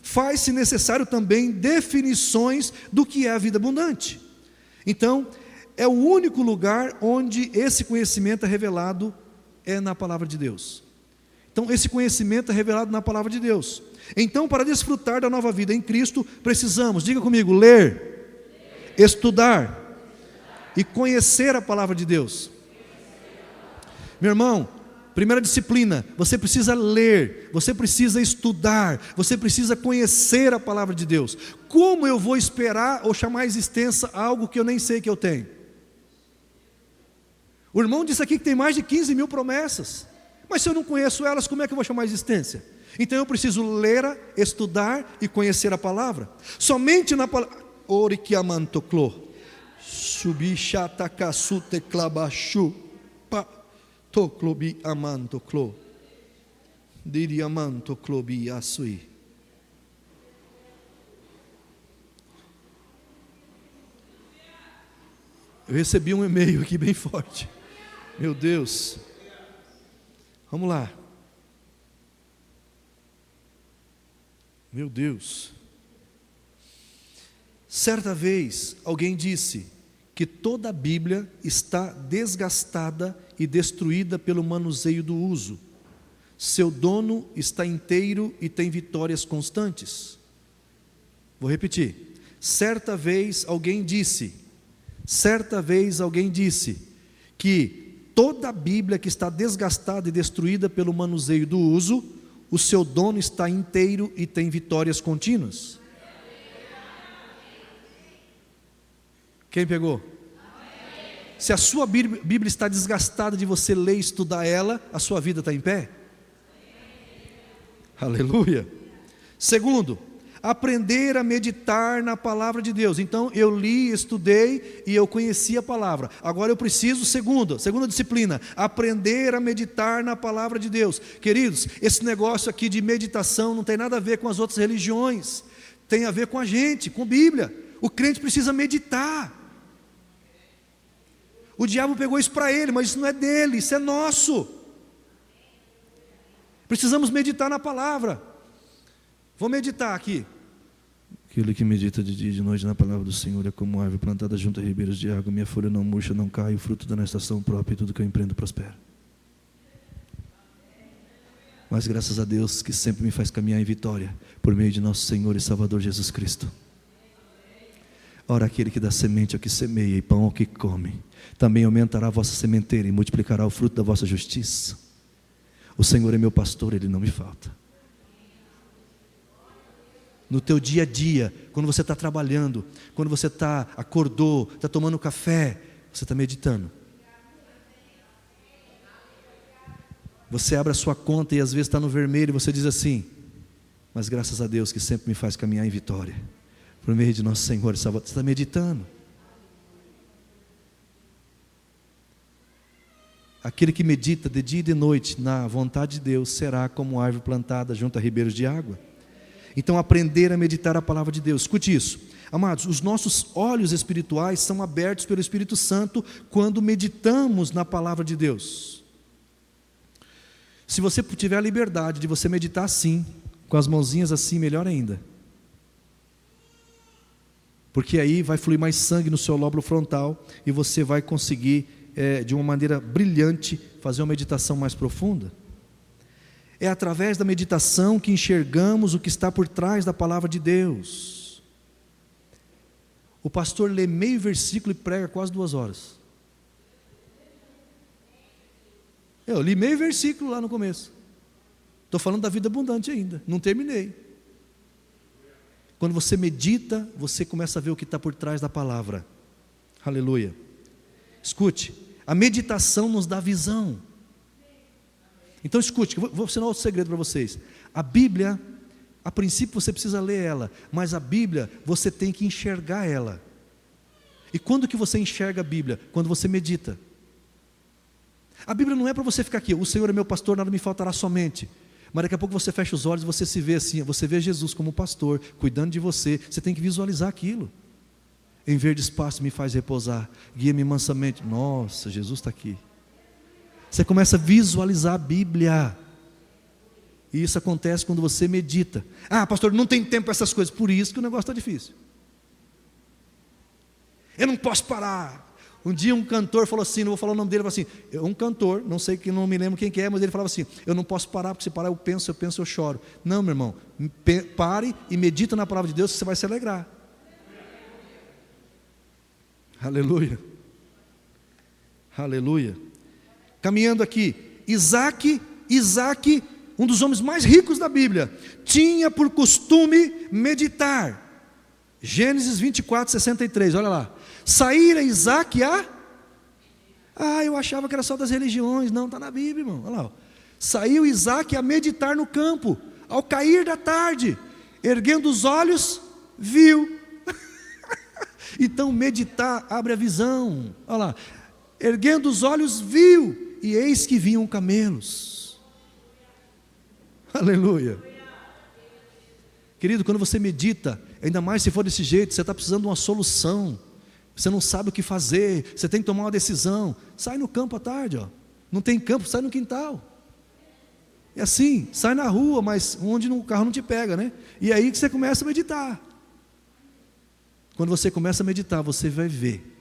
faz-se necessário também definições do que é a vida abundante. Então, é o único lugar onde esse conhecimento é revelado, é na palavra de Deus. Então esse conhecimento é revelado na palavra de Deus. Então, para desfrutar da nova vida em Cristo, precisamos, diga comigo, ler, estudar e conhecer a palavra de Deus. Meu irmão, primeira disciplina, você precisa ler, você precisa estudar, você precisa conhecer a palavra de Deus. Como eu vou esperar ou chamar à existência algo que eu nem sei que eu tenho? O irmão disse aqui que tem mais de 15 mil promessas, mas se eu não conheço elas, como é que eu vou chamar a existência? Então eu preciso ler, estudar e conhecer a palavra. Somente na palavra, orikiamantoklo, subishatakasuteklabachu, toklobi amantoklo, diriamantoklobi asui. Eu recebi um e-mail aqui bem forte. Meu Deus. Vamos lá. Meu Deus. Certa vez, alguém disse que toda a Bíblia está desgastada e destruída pelo manuseio do uso. Seu dono está inteiro e tem vitórias constantes. Vou repetir. Certa vez alguém disse que toda a Bíblia que está desgastada e destruída pelo manuseio do uso, o seu dono está inteiro e tem vitórias contínuas. Quem pegou? Se a sua Bíblia está desgastada de você ler e estudar ela, a sua vida está em pé? Aleluia. Segundo, aprender a meditar na palavra de Deus. Então eu li, estudei e eu conheci a palavra. Agora eu preciso, segunda disciplina, aprender a meditar na palavra de Deus. Queridos, esse negócio aqui de meditação não tem nada a ver com as outras religiões, tem a ver com a gente, com a Bíblia. O crente precisa meditar. O diabo pegou isso para ele, mas isso não é dele, isso é nosso. Precisamos meditar na palavra. Vou meditar aqui. Aquele que medita de dia e de noite na palavra do Senhor é como árvore plantada junto a ribeiros de água. Minha folha não murcha, não cai, o fruto da na estação própria, e tudo que eu empreendo prospera. Mas graças a Deus que sempre me faz caminhar em vitória, por meio de nosso Senhor e Salvador Jesus Cristo. Ora, aquele que dá semente ao que semeia e pão ao que come, também aumentará a vossa sementeira e multiplicará o fruto da vossa justiça. O Senhor é meu pastor, Ele não me falta. No teu dia a dia, quando você está trabalhando, quando você acordou, está tomando café, você está meditando. Você abre a sua conta e às vezes está no vermelho e você diz assim, mas graças a Deus que sempre me faz caminhar em vitória, por meio de nosso Senhor e Salvador. Você está meditando. Aquele que medita de dia e de noite na vontade de Deus será como árvore plantada junto a ribeiros de água. Então aprender a meditar a palavra de Deus. Escute isso, amados, os nossos olhos espirituais são abertos pelo Espírito Santo quando meditamos na palavra de Deus. Se você tiver a liberdade de você meditar assim, com as mãozinhas assim, melhor ainda. porque aí vai fluir mais sangue no seu lóbulo frontal e você vai conseguir, de uma maneira brilhante, fazer uma meditação mais profunda. É através da meditação que enxergamos o que está por trás da palavra de Deus. O pastor lê meio versículo e prega quase 2 horas. Eu li meio versículo lá no começo. Estou falando da vida abundante ainda, não terminei. Quando você medita, você começa a ver o que está por trás da palavra. Aleluia. Escute, a meditação nos dá visão. Então escute, vou ensinar outro segredo para vocês. A Bíblia, a princípio você precisa ler ela, mas a Bíblia você tem que enxergar ela. E quando que você enxerga a Bíblia? Quando você medita. A Bíblia não é para você ficar aqui, o Senhor é meu pastor, nada me faltará somente. Mas daqui a pouco você fecha os olhos e você se vê assim, você vê Jesus como pastor, cuidando de você, você tem que visualizar aquilo. Em verdes pastos me faz repousar, guia-me mansamente. Nossa, Jesus está aqui. Você começa a visualizar a Bíblia. E isso acontece quando você medita. Ah, pastor, não tem tempo para essas coisas. Por isso que o negócio está difícil. Eu não posso parar. Um dia um cantor falou assim, não vou falar o nome dele, falou assim, um cantor, não sei, não me lembro quem que é, mas ele falava assim, eu não posso parar, porque se parar eu penso, eu choro. Não, meu irmão, pare e medita na palavra de Deus, que você vai se alegrar. Aleluia. Aleluia. Caminhando aqui, Isaac, um dos homens mais ricos da Bíblia, tinha por costume meditar. Gênesis 24, 63, olha lá. Saíra Isaac eu achava que era só das religiões. Não, está na Bíblia, irmão. Olha lá, ó. Saiu Isaac a meditar no campo, ao cair da tarde, erguendo os olhos, viu. Então meditar abre a visão. Olha lá, erguendo os olhos, viu, e eis que vinham camelos. Aleluia. Querido, quando você medita, ainda mais se for desse jeito, você está precisando de uma solução, você não sabe o que fazer, você tem que tomar uma decisão, sai no campo à tarde, ó. Não tem campo, sai no quintal. É assim, sai na rua, mas onde o carro não te pega, né? E é aí que você começa a meditar. Quando você começa a meditar, você vai ver.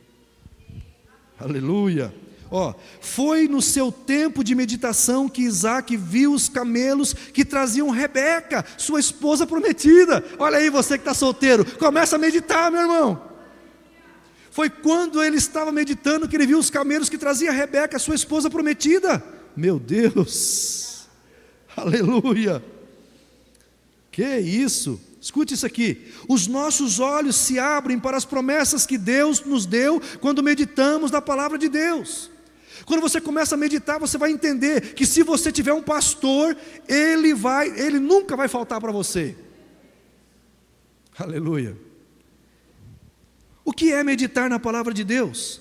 Aleluia. Ó, foi no seu tempo de meditação que Isaac viu os camelos que traziam Rebeca, sua esposa prometida. Olha aí, você que está solteiro, começa a meditar, meu irmão. Foi quando ele estava meditando que ele viu os camelos que trazia Rebeca, sua esposa prometida. Meu Deus, aleluia. Que isso? Escute isso aqui, os nossos olhos se abrem para as promessas que Deus nos deu quando meditamos na palavra de Deus. Quando você começa a meditar, você vai entender que se você tiver um pastor, ele nunca vai faltar para você. Aleluia. O que é meditar na palavra de Deus?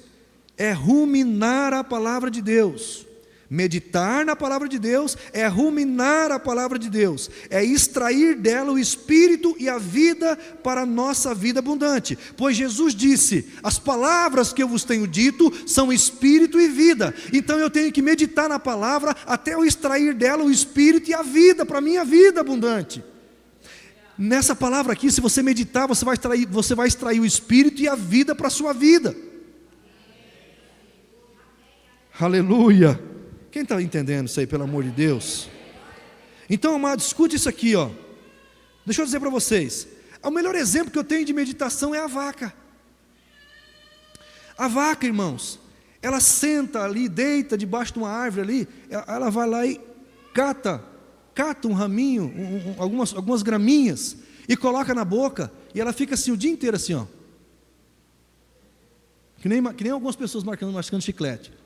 É ruminar a palavra de Deus. Meditar na palavra de Deus é ruminar a palavra de Deus, é extrair dela o espírito e a vida para a nossa vida abundante, pois Jesus disse, as palavras que eu vos tenho dito são espírito e vida, então eu tenho que meditar na palavra até eu extrair dela o espírito e a vida para a minha vida abundante. Nessa palavra aqui, se você meditar, você vai extrair o espírito e a vida para a sua vida. Aleluia. Quem está entendendo isso aí, pelo amor de Deus? Então, amado, escute isso aqui, ó. Deixa eu dizer para vocês, o melhor exemplo que eu tenho de meditação é a vaca. A vaca, irmãos, ela senta ali, deita debaixo de uma árvore ali, ela vai lá e cata um raminho, algumas graminhas, e coloca na boca, e ela fica assim o dia inteiro assim, ó. Que nem algumas pessoas mascando chiclete.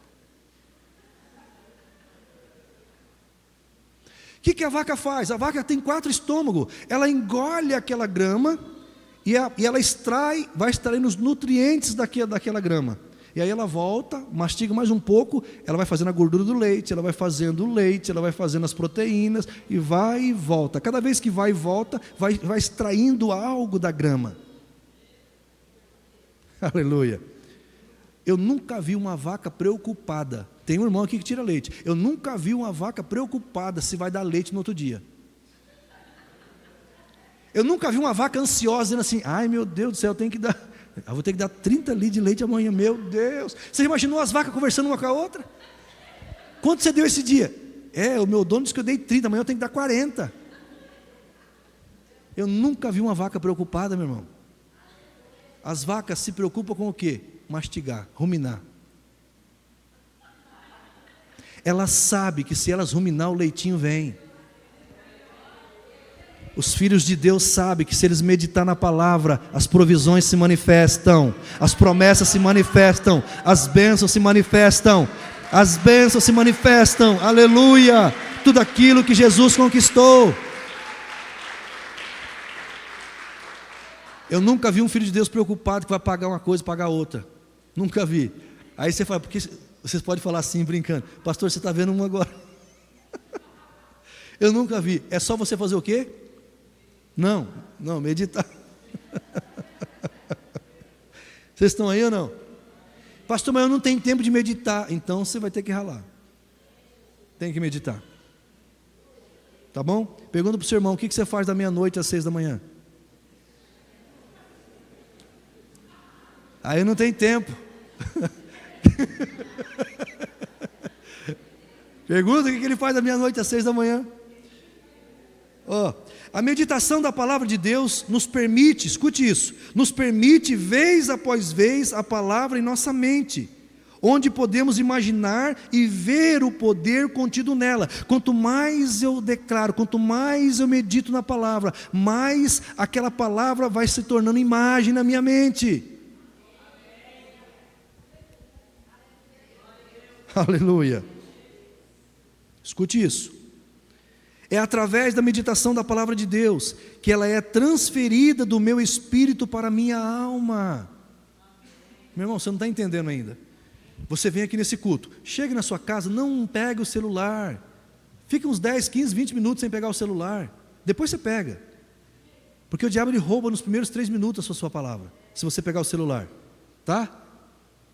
O que a vaca faz? A vaca tem 4 estômagos, ela engole aquela grama, e ela vai extraindo os nutrientes daquela grama. E aí ela volta, mastiga mais um pouco, ela vai fazendo a gordura do leite, ela vai fazendo o leite, ela vai fazendo as proteínas, e vai e volta. Cada vez que vai e volta, vai extraindo algo da grama. Aleluia. Eu nunca vi uma vaca preocupada. Tem um irmão aqui que tira leite. Eu nunca vi uma vaca preocupada se vai dar leite no outro dia. Eu nunca vi uma vaca ansiosa, dizendo assim, ai meu Deus do céu, eu tenho que dar Eu vou ter que dar 30 litros de leite amanhã, meu Deus. Você imaginou as vacas conversando uma com a outra? Quanto você deu esse dia? O meu dono disse que eu dei 30, amanhã eu tenho que dar 40. Eu nunca vi uma vaca preocupada, meu irmão. As vacas se preocupam com o quê? Mastigar, ruminar. Elas sabem que se elas ruminar, o leitinho vem. Os filhos de Deus sabem que se eles meditar na palavra, as provisões se manifestam, as promessas se manifestam, as bênçãos se manifestam, as bênçãos se manifestam, aleluia, tudo aquilo que Jesus conquistou. Eu nunca vi um filho de Deus preocupado que vai pagar uma coisa e pagar outra, nunca vi. Aí você fala, porque vocês podem falar assim brincando, pastor, você está vendo um agora. Eu nunca vi, é só você fazer o quê? Não, meditar. Vocês estão aí ou não? Pastor, mas eu não tenho tempo de meditar. Então você vai ter que ralar. Tem que meditar. Tá bom? Pergunta para o seu irmão, o que você faz da meia-noite às 6 da manhã? Aí não tem tempo. Pergunta o que ele faz da meia-noite às 6 da manhã. A meditação da palavra de Deus nos permite, escute isso, nos permite vez após vez a palavra em nossa mente, onde podemos imaginar e ver o poder contido nela. Quanto mais eu declaro, quanto mais eu medito na palavra, mais aquela palavra vai se tornando imagem na minha mente. Aleluia. Escute isso. É através da meditação da palavra de Deus que ela é transferida do meu espírito para a minha alma. Meu irmão, você não está entendendo ainda. Você vem aqui nesse culto, chega na sua casa, não pega o celular. Fica uns 10, 15, 20 minutos sem pegar o celular. Depois você pega. Porque o diabo ele rouba nos primeiros 3 minutos a sua palavra, se você pegar o celular. Tá?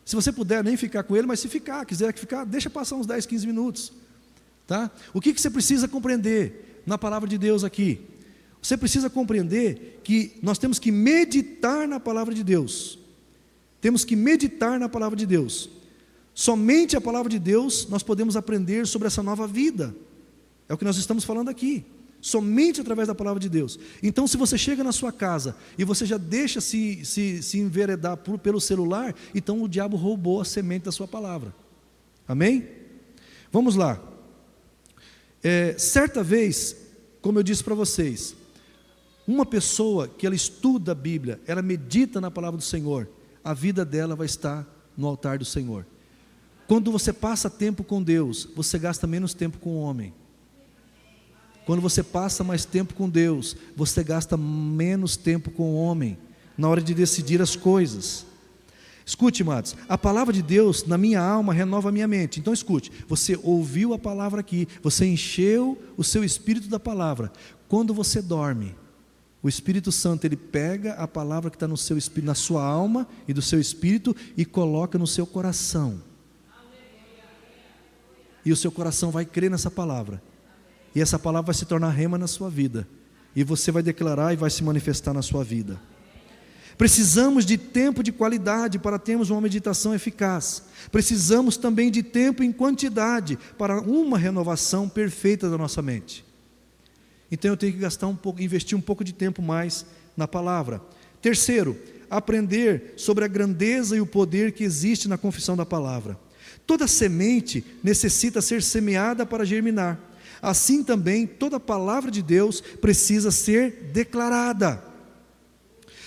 Se você puder nem ficar com ele, mas se quiser ficar, deixa passar uns 10, 15 minutos. Tá? O que você precisa compreender na palavra de Deus aqui? Você precisa compreender que nós temos que meditar na palavra de Deus. Temos que meditar na palavra de Deus. Somente a palavra de Deus nós podemos aprender sobre essa nova vida. É o que nós estamos falando aqui. Somente através da palavra de Deus. Então, se você chega na sua casa e você já deixa se enveredar pelo celular, então o diabo roubou a semente da sua palavra. Amém? Vamos lá. Certa vez, como eu disse para vocês, uma pessoa que ela estuda a Bíblia, ela medita na palavra do Senhor, a vida dela vai estar no altar do Senhor. Quando você passa tempo com Deus, você gasta menos tempo com o homem. Quando você passa mais tempo com Deus, você gasta menos tempo com o homem, na hora de decidir as coisas. Escute, amados, a palavra de Deus na minha alma renova a minha mente. Então escute, você ouviu a palavra aqui, você encheu o seu espírito da palavra. Quando você dorme, o Espírito Santo ele pega a palavra que está no seu espírito, na sua alma e do seu espírito e coloca no seu coração. E o seu coração vai crer nessa palavra. E essa palavra vai se tornar rema na sua vida. E você vai declarar e vai se manifestar na sua vida. Precisamos de tempo de qualidade para termos uma meditação eficaz. Precisamos também de tempo em quantidade para uma renovação perfeita da nossa mente. Então eu tenho que investir um pouco de tempo mais na palavra. Terceiro, aprender sobre a grandeza e o poder que existe na confissão da palavra. Toda semente necessita ser semeada para germinar. Assim também toda palavra de Deus precisa ser declarada.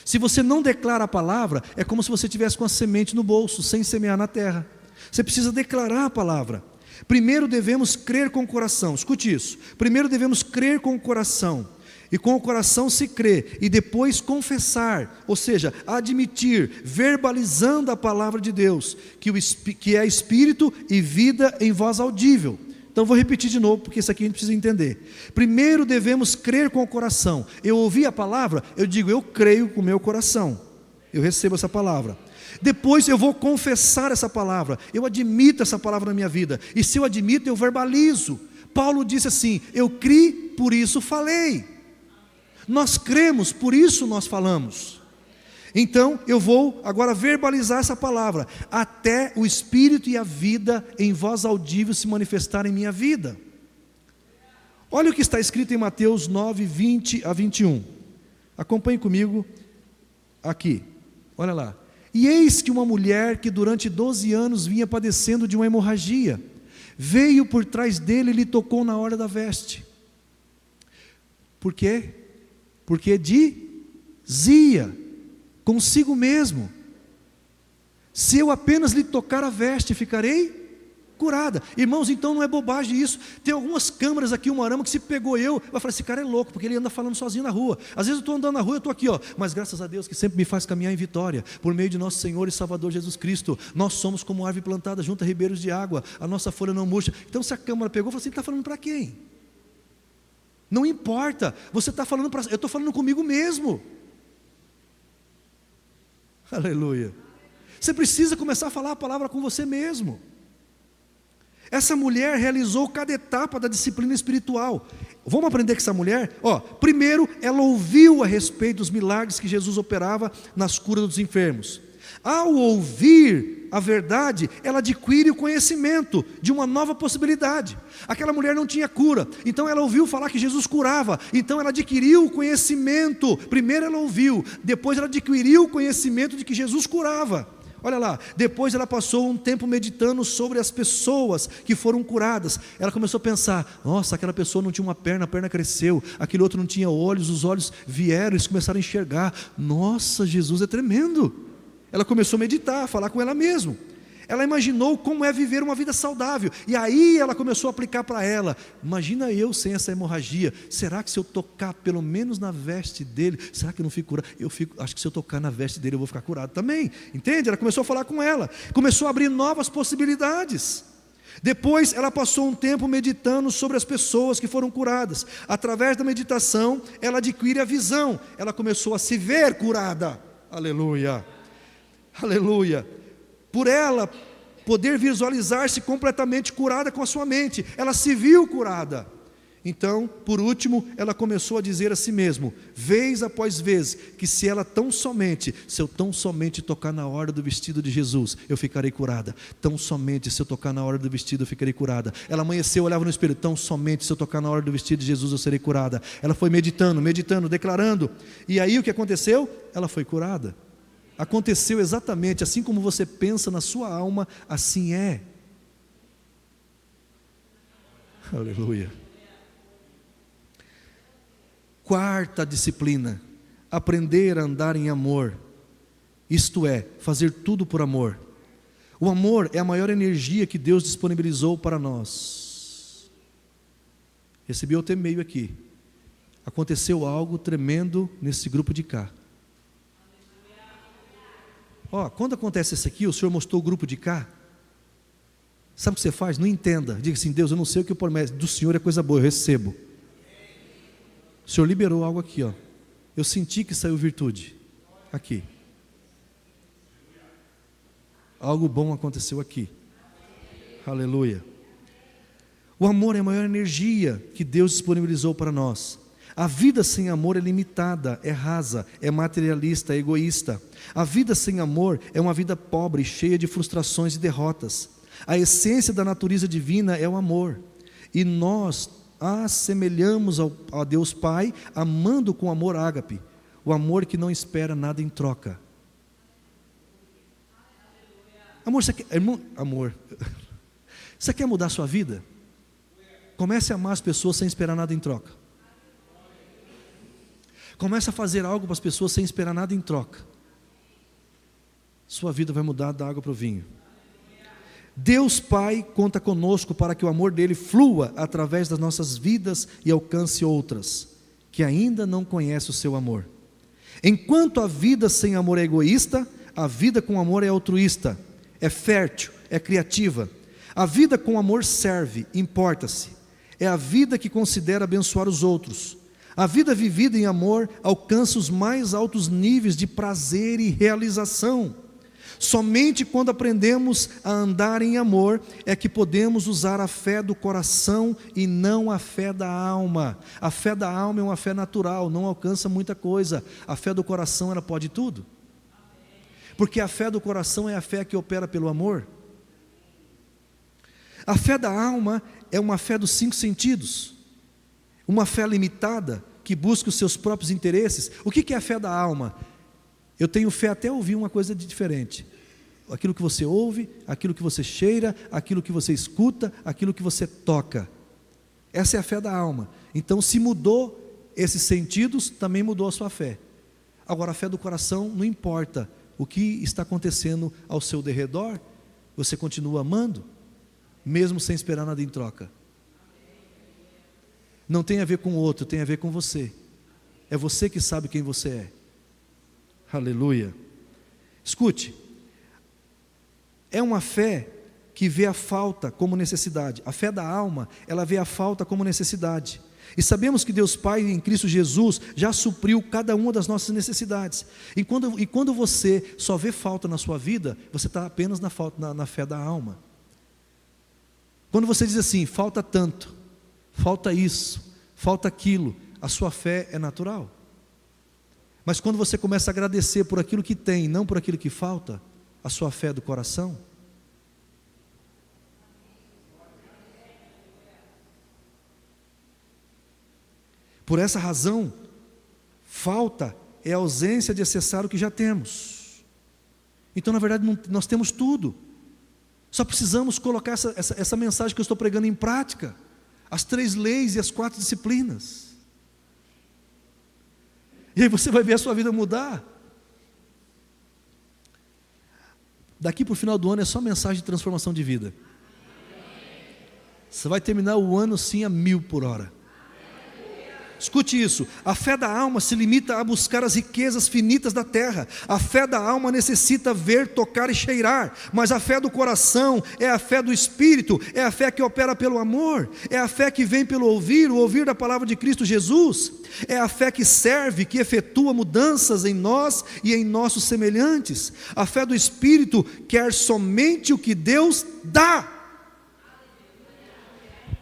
Se você não declara a palavra, é como se você tivesse com a semente no bolso, sem semear na terra. Você precisa declarar a palavra. Primeiro devemos crer com o coração, escute isso. Primeiro devemos crer com o coração, e com o coração se crê, e depois confessar, ou seja, admitir, verbalizando a palavra de Deus, que é espírito e vida em voz audível. Então vou repetir de novo, porque isso aqui a gente precisa entender. Primeiro devemos crer com o coração. Eu ouvi a palavra, eu digo, eu creio com o meu coração. Eu recebo essa palavra. Depois eu vou confessar essa palavra. Eu admito essa palavra na minha vida. E se eu admito, eu verbalizo. Paulo disse assim, eu criei, por isso falei. Nós cremos, por isso nós falamos. Então eu vou agora verbalizar essa palavra, até o Espírito e a vida em voz audível se manifestarem em minha vida. Olha o que está escrito em Mateus 9, 20 a 21. Acompanhe comigo aqui, olha lá. E eis que uma mulher que durante 12 anos vinha padecendo de uma hemorragia, veio por trás dele e lhe tocou na orla da veste. Por quê? Porque dizia consigo mesmo: se eu apenas lhe tocar a veste, ficarei curada. Irmãos, então não é bobagem isso. Tem algumas câmaras aqui, uma arama, que se pegou eu, vai falar, esse cara é louco, porque ele anda falando sozinho na rua. Às vezes eu estou andando na rua, eu estou aqui, ó, mas graças a Deus que sempre me faz caminhar em vitória, por meio de nosso Senhor e Salvador Jesus Cristo. Nós somos como árvore plantada junto a ribeiros de água, a nossa folha não murcha. Então se a câmara pegou, eu falo assim, está falando para quem? Não importa, você está falando para, eu estou falando comigo mesmo. Aleluia. Você precisa começar a falar a palavra com você mesmo. Essa mulher realizou cada etapa da disciplina espiritual. Vamos aprender com essa mulher? Primeiro, ela ouviu a respeito dos milagres que Jesus operava nas curas dos enfermos. Ao ouvir a verdade, ela adquire o conhecimento de uma nova possibilidade. Aquela mulher não tinha cura, então ela ouviu falar que Jesus curava, então ela adquiriu o conhecimento. Primeiro ela ouviu, depois ela adquiriu o conhecimento de que Jesus curava. Olha lá, depois ela passou um tempo meditando sobre as pessoas que foram curadas. Ela começou a pensar, nossa, aquela pessoa não tinha uma perna, a perna cresceu. Aquele outro não tinha olhos, os olhos vieram, eles começaram a enxergar. Nossa, Jesus é tremendo. Ela começou a meditar, a falar com ela mesma. Ela imaginou como é viver uma vida saudável. E aí ela começou a aplicar para ela. Imagina eu sem essa hemorragia. Será que se eu tocar pelo menos na veste dele, será que eu não fico curado? Acho que se eu tocar na veste dele eu vou ficar curado também. Entende? Ela começou a falar com ela. Começou a abrir novas possibilidades. Depois ela passou um tempo meditando sobre as pessoas que foram curadas. Através da meditação ela adquire a visão. Ela começou a se ver curada. Aleluia. Aleluia. Por ela poder visualizar-se completamente curada com a sua mente, ela se viu curada. Então, por último, ela começou a dizer a si mesma, vez após vez, que se eu tão somente tocar na orla do vestido de Jesus, eu ficarei curada. Tão somente se eu tocar na orla do vestido, eu ficarei curada. Ela amanheceu, olhava no espelho, tão somente se eu tocar na orla do vestido de Jesus, eu serei curada. Ela foi meditando, declarando, e aí o que aconteceu? Ela foi curada. Aconteceu exatamente assim como você pensa na sua alma, assim é. Aleluia. Quarta disciplina, aprender a andar em amor, isto é, fazer tudo por amor. O amor é a maior energia que Deus disponibilizou para nós. Recebi outro e-mail aqui. Aconteceu algo tremendo nesse grupo de cá. Quando acontece isso aqui, o Senhor mostrou o grupo de cá. Sabe o que você faz? Não entenda. Diga assim, Deus, eu não sei o que eu prometo. Do Senhor é coisa boa, eu recebo. O Senhor liberou algo aqui, Eu senti que saiu virtude. Aqui. Algo bom aconteceu aqui. Aleluia. O amor é a maior energia que Deus disponibilizou para nós. A vida sem amor é limitada, é rasa, é materialista, é egoísta. A vida sem amor é uma vida pobre, cheia de frustrações e derrotas. A essência da natureza divina é o amor. E nós assemelhamos a Deus Pai, amando com amor ágape. O amor que não espera nada em troca. Amor, você quer, irmão, amor. Você quer mudar a sua vida? Comece a amar as pessoas sem esperar nada em troca. Comece a fazer algo para as pessoas sem esperar nada em troca. Sua vida vai mudar da água para o vinho. Deus Pai conta conosco para que o amor dele flua através das nossas vidas e alcance outras que ainda não conhecem o seu amor. Enquanto a vida sem amor é egoísta, a vida com amor é altruísta, é fértil, é criativa. A vida com amor serve, importa-se. É a vida que considera abençoar os outros. A vida vivida em amor alcança os mais altos níveis de prazer e realização. Somente quando aprendemos a andar em amor é que podemos usar a fé do coração e não a fé da alma. A fé da alma é uma fé natural, não alcança muita coisa. A fé do coração, ela pode tudo. Porque a fé do coração é a fé que opera pelo amor. A fé da alma é uma fé dos 5 sentidos, uma fé limitada, que busca os seus próprios interesses. O que é a fé da alma? Eu tenho fé até ouvir uma coisa diferente. Aquilo que você ouve, aquilo que você cheira, aquilo que você escuta, aquilo que você toca. Essa é a fé da alma. Então, se mudou esses sentidos, também mudou a sua fé. Agora, a fé do coração, não importa o que está acontecendo ao seu derredor, você continua amando, mesmo sem esperar nada em troca. Não tem a ver com o outro, tem a ver com você. É você que sabe quem você é. Aleluia. Escute, é uma fé que vê a falta como necessidade. A fé da alma, ela vê a falta como necessidade. E sabemos que Deus Pai em Cristo Jesus já supriu cada uma das nossas necessidades. E quando você só vê falta na sua vida, você está apenas na fé da alma. Quando você diz assim, falta tanto, falta isso, falta aquilo, a sua fé é natural. Mas quando você começa a agradecer por aquilo que tem, não por aquilo que falta, a sua fé é do coração. Por essa razão, falta é a ausência de acessar o que já temos. Então, na verdade, nós temos tudo. Só precisamos colocar essa mensagem que eu estou pregando em prática. As 3 leis e as 4 disciplinas. E aí você vai ver a sua vida mudar. Daqui para o final do ano é só mensagem de transformação de vida. Você vai terminar o ano sim a 1000 por hora. Escute isso, a fé da alma se limita a buscar as riquezas finitas da terra. A fé da alma necessita ver, tocar e cheirar. Mas a fé do coração é a fé do Espírito, é a fé que opera pelo amor, é a fé que vem pelo ouvir, o ouvir da palavra de Cristo Jesus. É a fé que serve, que efetua mudanças em nós e em nossos semelhantes. A fé do Espírito quer somente o que Deus dá.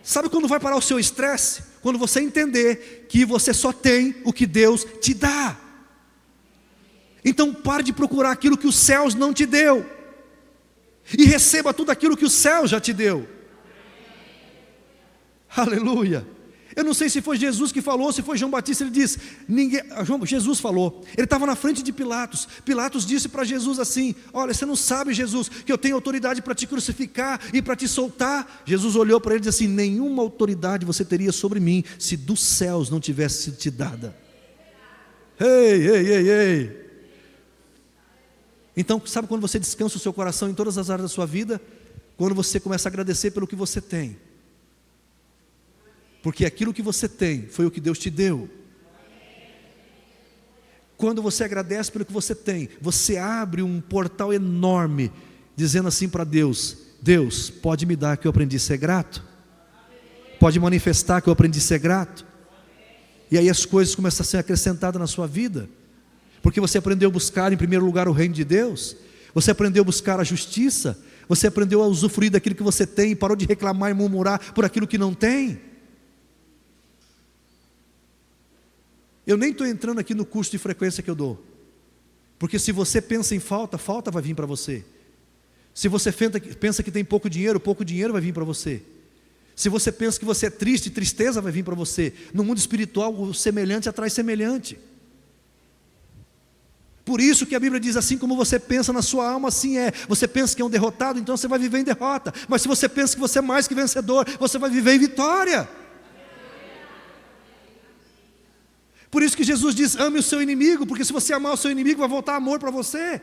Sabe quando vai parar o seu estresse? Quando você entender que você só tem o que Deus te dá. Então pare de procurar aquilo que os céus não te deu. E receba tudo aquilo que o céu já te deu. Aleluia. Eu não sei se foi Jesus que falou, se foi João Batista, ele diz, Jesus falou, ele estava na frente de Pilatos. Pilatos disse para Jesus assim, olha, você não sabe, Jesus, que eu tenho autoridade para te crucificar e para te soltar. Jesus olhou para ele e disse assim, nenhuma autoridade você teria sobre mim, se dos céus não tivesse sido te dada. Ei. Então, sabe quando você descansa o seu coração em todas as áreas da sua vida? Quando você começa a agradecer pelo que você tem. Porque aquilo que você tem foi o que Deus te deu. Quando você agradece pelo que você tem, você abre um portal enorme, dizendo assim para Deus, Deus, pode me dar que eu aprendi a ser grato? Pode manifestar que eu aprendi a ser grato? E aí as coisas começam a ser acrescentadas na sua vida. Porque você aprendeu a buscar em primeiro lugar o reino de Deus. Você aprendeu a buscar a justiça. Você aprendeu a usufruir daquilo que você tem e parou de reclamar e murmurar por aquilo que não tem. Eu nem estou entrando aqui no curso de frequência que eu dou. Porque se você pensa em falta, falta vai vir para você. Se você pensa que tem pouco dinheiro vai vir para você. Se você pensa que você é triste, tristeza vai vir para você. No mundo espiritual, o semelhante atrai semelhante. Por isso que a Bíblia diz, assim como você pensa na sua alma, assim é. Você pensa que é um derrotado, então você vai viver em derrota. Mas se você pensa que você é mais que vencedor, você vai viver em vitória. Por isso que Jesus diz, ame o seu inimigo, porque se você amar o seu inimigo, vai voltar amor para você.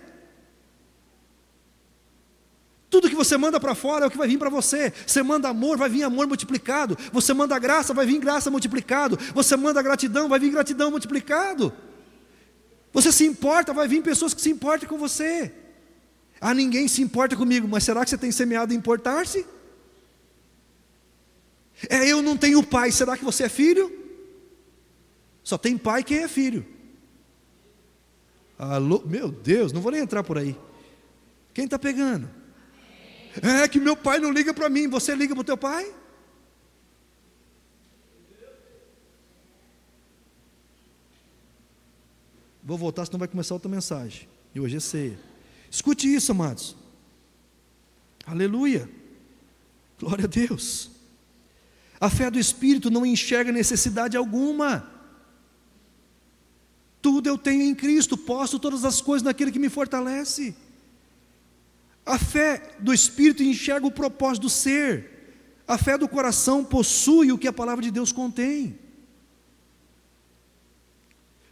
Tudo que você manda para fora é o que vai vir para você. Você manda amor, vai vir amor multiplicado. Você manda graça, vai vir graça multiplicado. Você manda gratidão, vai vir gratidão multiplicado. Você se importa, vai vir pessoas que se importam com você. Ah, ninguém se importa comigo, mas será que você tem semeado em importar-se? Eu não tenho pai, será que você é filho? Só tem pai quem é filho. Alô, meu Deus, não vou nem entrar por aí. Quem está pegando? É que meu pai não liga para mim, você liga para o teu pai? Vou voltar, senão vai começar outra mensagem. E hoje é ceia. Escute isso, amados. Aleluia. Glória a Deus. A fé do Espírito não enxerga necessidade alguma. Tudo eu tenho em Cristo, posso todas as coisas naquele que me fortalece. A fé do Espírito enxerga o propósito do ser. A fé do coração possui o que a palavra de Deus contém.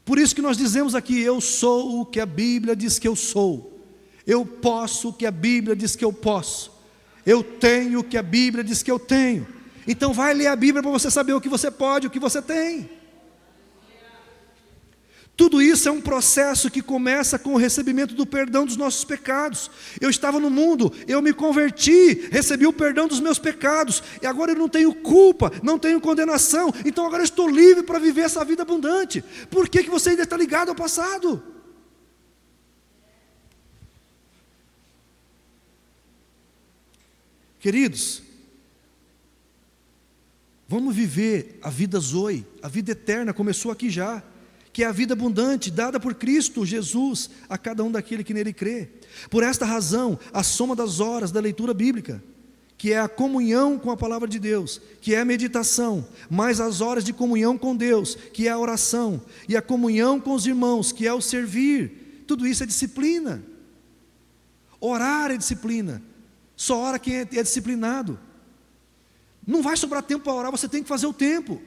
Por isso que nós dizemos aqui: eu sou o que a Bíblia diz que eu sou. Eu posso o que a Bíblia diz que eu posso. Eu tenho o que a Bíblia diz que eu tenho. Então vai ler a Bíblia para você saber o que você pode, o que você tem. Tudo isso é um processo que começa com o recebimento do perdão dos nossos pecados. Eu estava no mundo, eu me converti, recebi o perdão dos meus pecados, e agora eu não tenho culpa, não tenho condenação, então agora eu estou livre para viver essa vida abundante. Por que você ainda está ligado ao passado? Queridos, vamos viver a vida Zoe, a vida eterna, começou aqui já, que é a vida abundante, dada por Cristo Jesus, a cada um daquele que nele crê. Por esta razão, a soma das horas da leitura bíblica, que é a comunhão com a palavra de Deus, que é a meditação, mais as horas de comunhão com Deus, que é a oração, e a comunhão com os irmãos, que é o servir, tudo isso é disciplina. Orar é disciplina. Só ora quem é disciplinado. Não vai sobrar tempo para orar, você tem que fazer o tempo.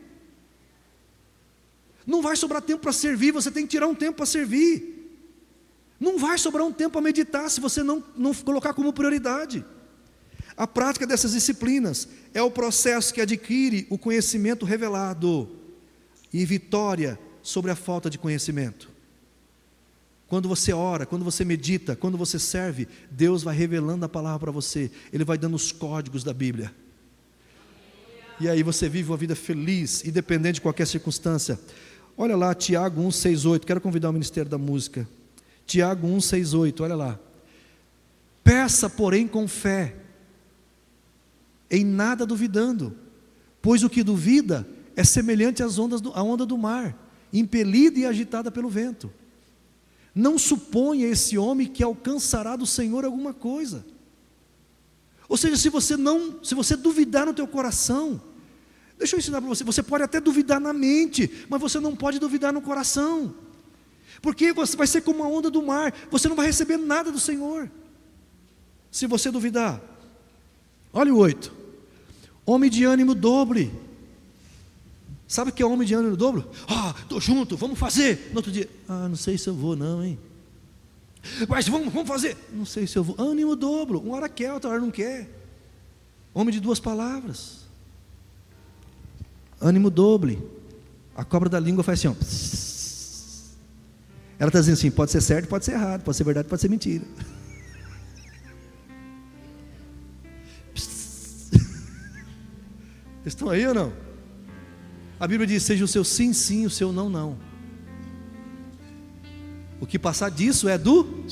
Não vai sobrar tempo para servir, você tem que tirar um tempo para servir. Não vai sobrar um tempo para meditar, se você não colocar como prioridade. A prática dessas disciplinas é o processo que adquire o conhecimento revelado e vitória sobre a falta de conhecimento. Quando você ora, quando você medita, quando você serve, Deus vai revelando a palavra para você. Ele vai dando os códigos da Bíblia. E aí você vive uma vida feliz, independente de qualquer circunstância. Olha lá, Tiago 1,6,8. Quero convidar o Ministério da Música. Tiago 1,6,8, olha lá. Peça, porém, com fé, em nada duvidando, pois o que duvida é semelhante à onda do mar, impelida e agitada pelo vento. Não suponha esse homem que alcançará do Senhor alguma coisa. Ou seja, se você duvidar no teu coração, deixa eu ensinar para você pode até duvidar na mente, mas você não pode duvidar no coração, porque você vai ser como a onda do mar, você não vai receber nada do Senhor, se você duvidar. Olha o 8, homem de ânimo dobre. Sabe o que é homem de ânimo dobro? Estou junto, vamos fazer. No outro dia, não sei se eu vou não, hein? Mas vamos fazer. Não sei se eu vou. Ânimo dobro, uma hora quer, outra hora não quer. Homem de duas palavras. Ânimo doble. A cobra da língua faz assim, ó. Ela está dizendo assim, pode ser certo, pode ser errado, pode ser verdade, pode ser mentira. Estão aí ou não? A Bíblia diz, seja o seu sim, sim, o seu não, não. O que passar disso é do...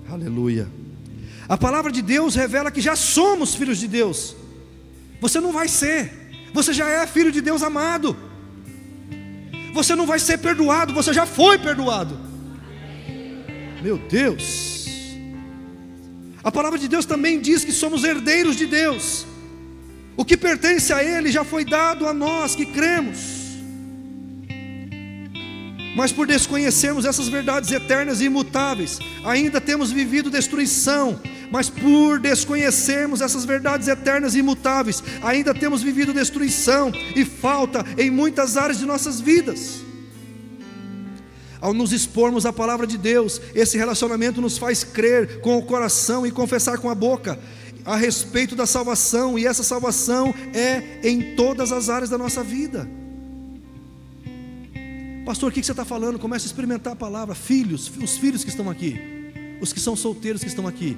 Aleluia. A palavra de Deus revela que já somos filhos de Deus. Você não vai ser. Você já é filho de Deus amado. Você não vai ser perdoado, você já foi perdoado. Meu Deus. A palavra de Deus também diz que somos herdeiros de Deus. O que pertence a Ele já foi dado a nós que cremos. Mas por desconhecermos essas verdades eternas e imutáveis, ainda temos vivido destruição. Mas por desconhecermos essas verdades eternas e imutáveis, ainda temos vivido destruição e falta em muitas áreas de nossas vidas. Ao nos expormos à palavra de Deus, esse relacionamento nos faz crer com o coração e confessar com a boca a respeito da salvação, e essa salvação é em todas as áreas da nossa vida. Pastor, o que você está falando? Comece a experimentar a palavra. Filhos, os filhos que estão aqui, os que são solteiros que estão aqui,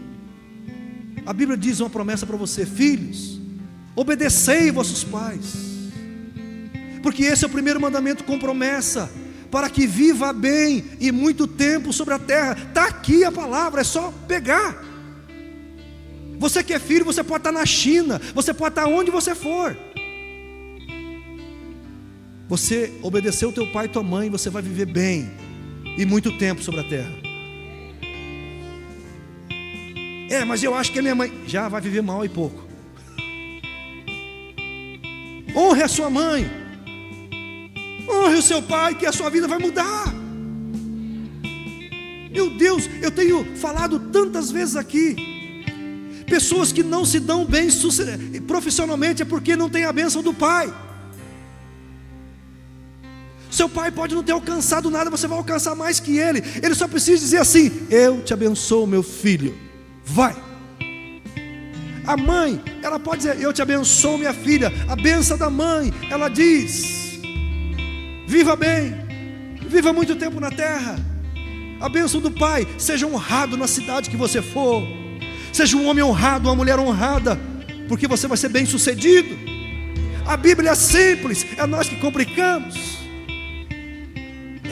a Bíblia diz uma promessa para você: filhos, obedecei vossos pais, porque esse é o primeiro mandamento com promessa, para que viva bem e muito tempo sobre a terra. Está aqui a palavra, é só pegar. Você que é filho, você pode estar na China, você pode estar onde você for. Você obedeceu o teu pai e tua mãe, você vai viver bem. e muito tempo sobre a terra. Mas eu acho que a minha mãe já vai viver mal e pouco. Honre a sua mãe, honre o seu pai, que a sua vida vai mudar. Meu Deus, eu tenho falado tantas vezes aqui, pessoas que não se dão bem profissionalmente é porque não tem a bênção do pai. Seu pai pode não ter alcançado nada, você vai alcançar mais que ele. Ele só precisa dizer assim: eu te abençoo, meu filho, vai. A mãe, ela pode dizer: eu te abençoo, minha filha. A bênção da mãe, ela diz: viva bem, viva muito tempo na terra. A bênção do pai: seja honrado na cidade que você for, seja um homem honrado, uma mulher honrada, porque você vai ser bem sucedido. A Bíblia é simples, é nós que complicamos.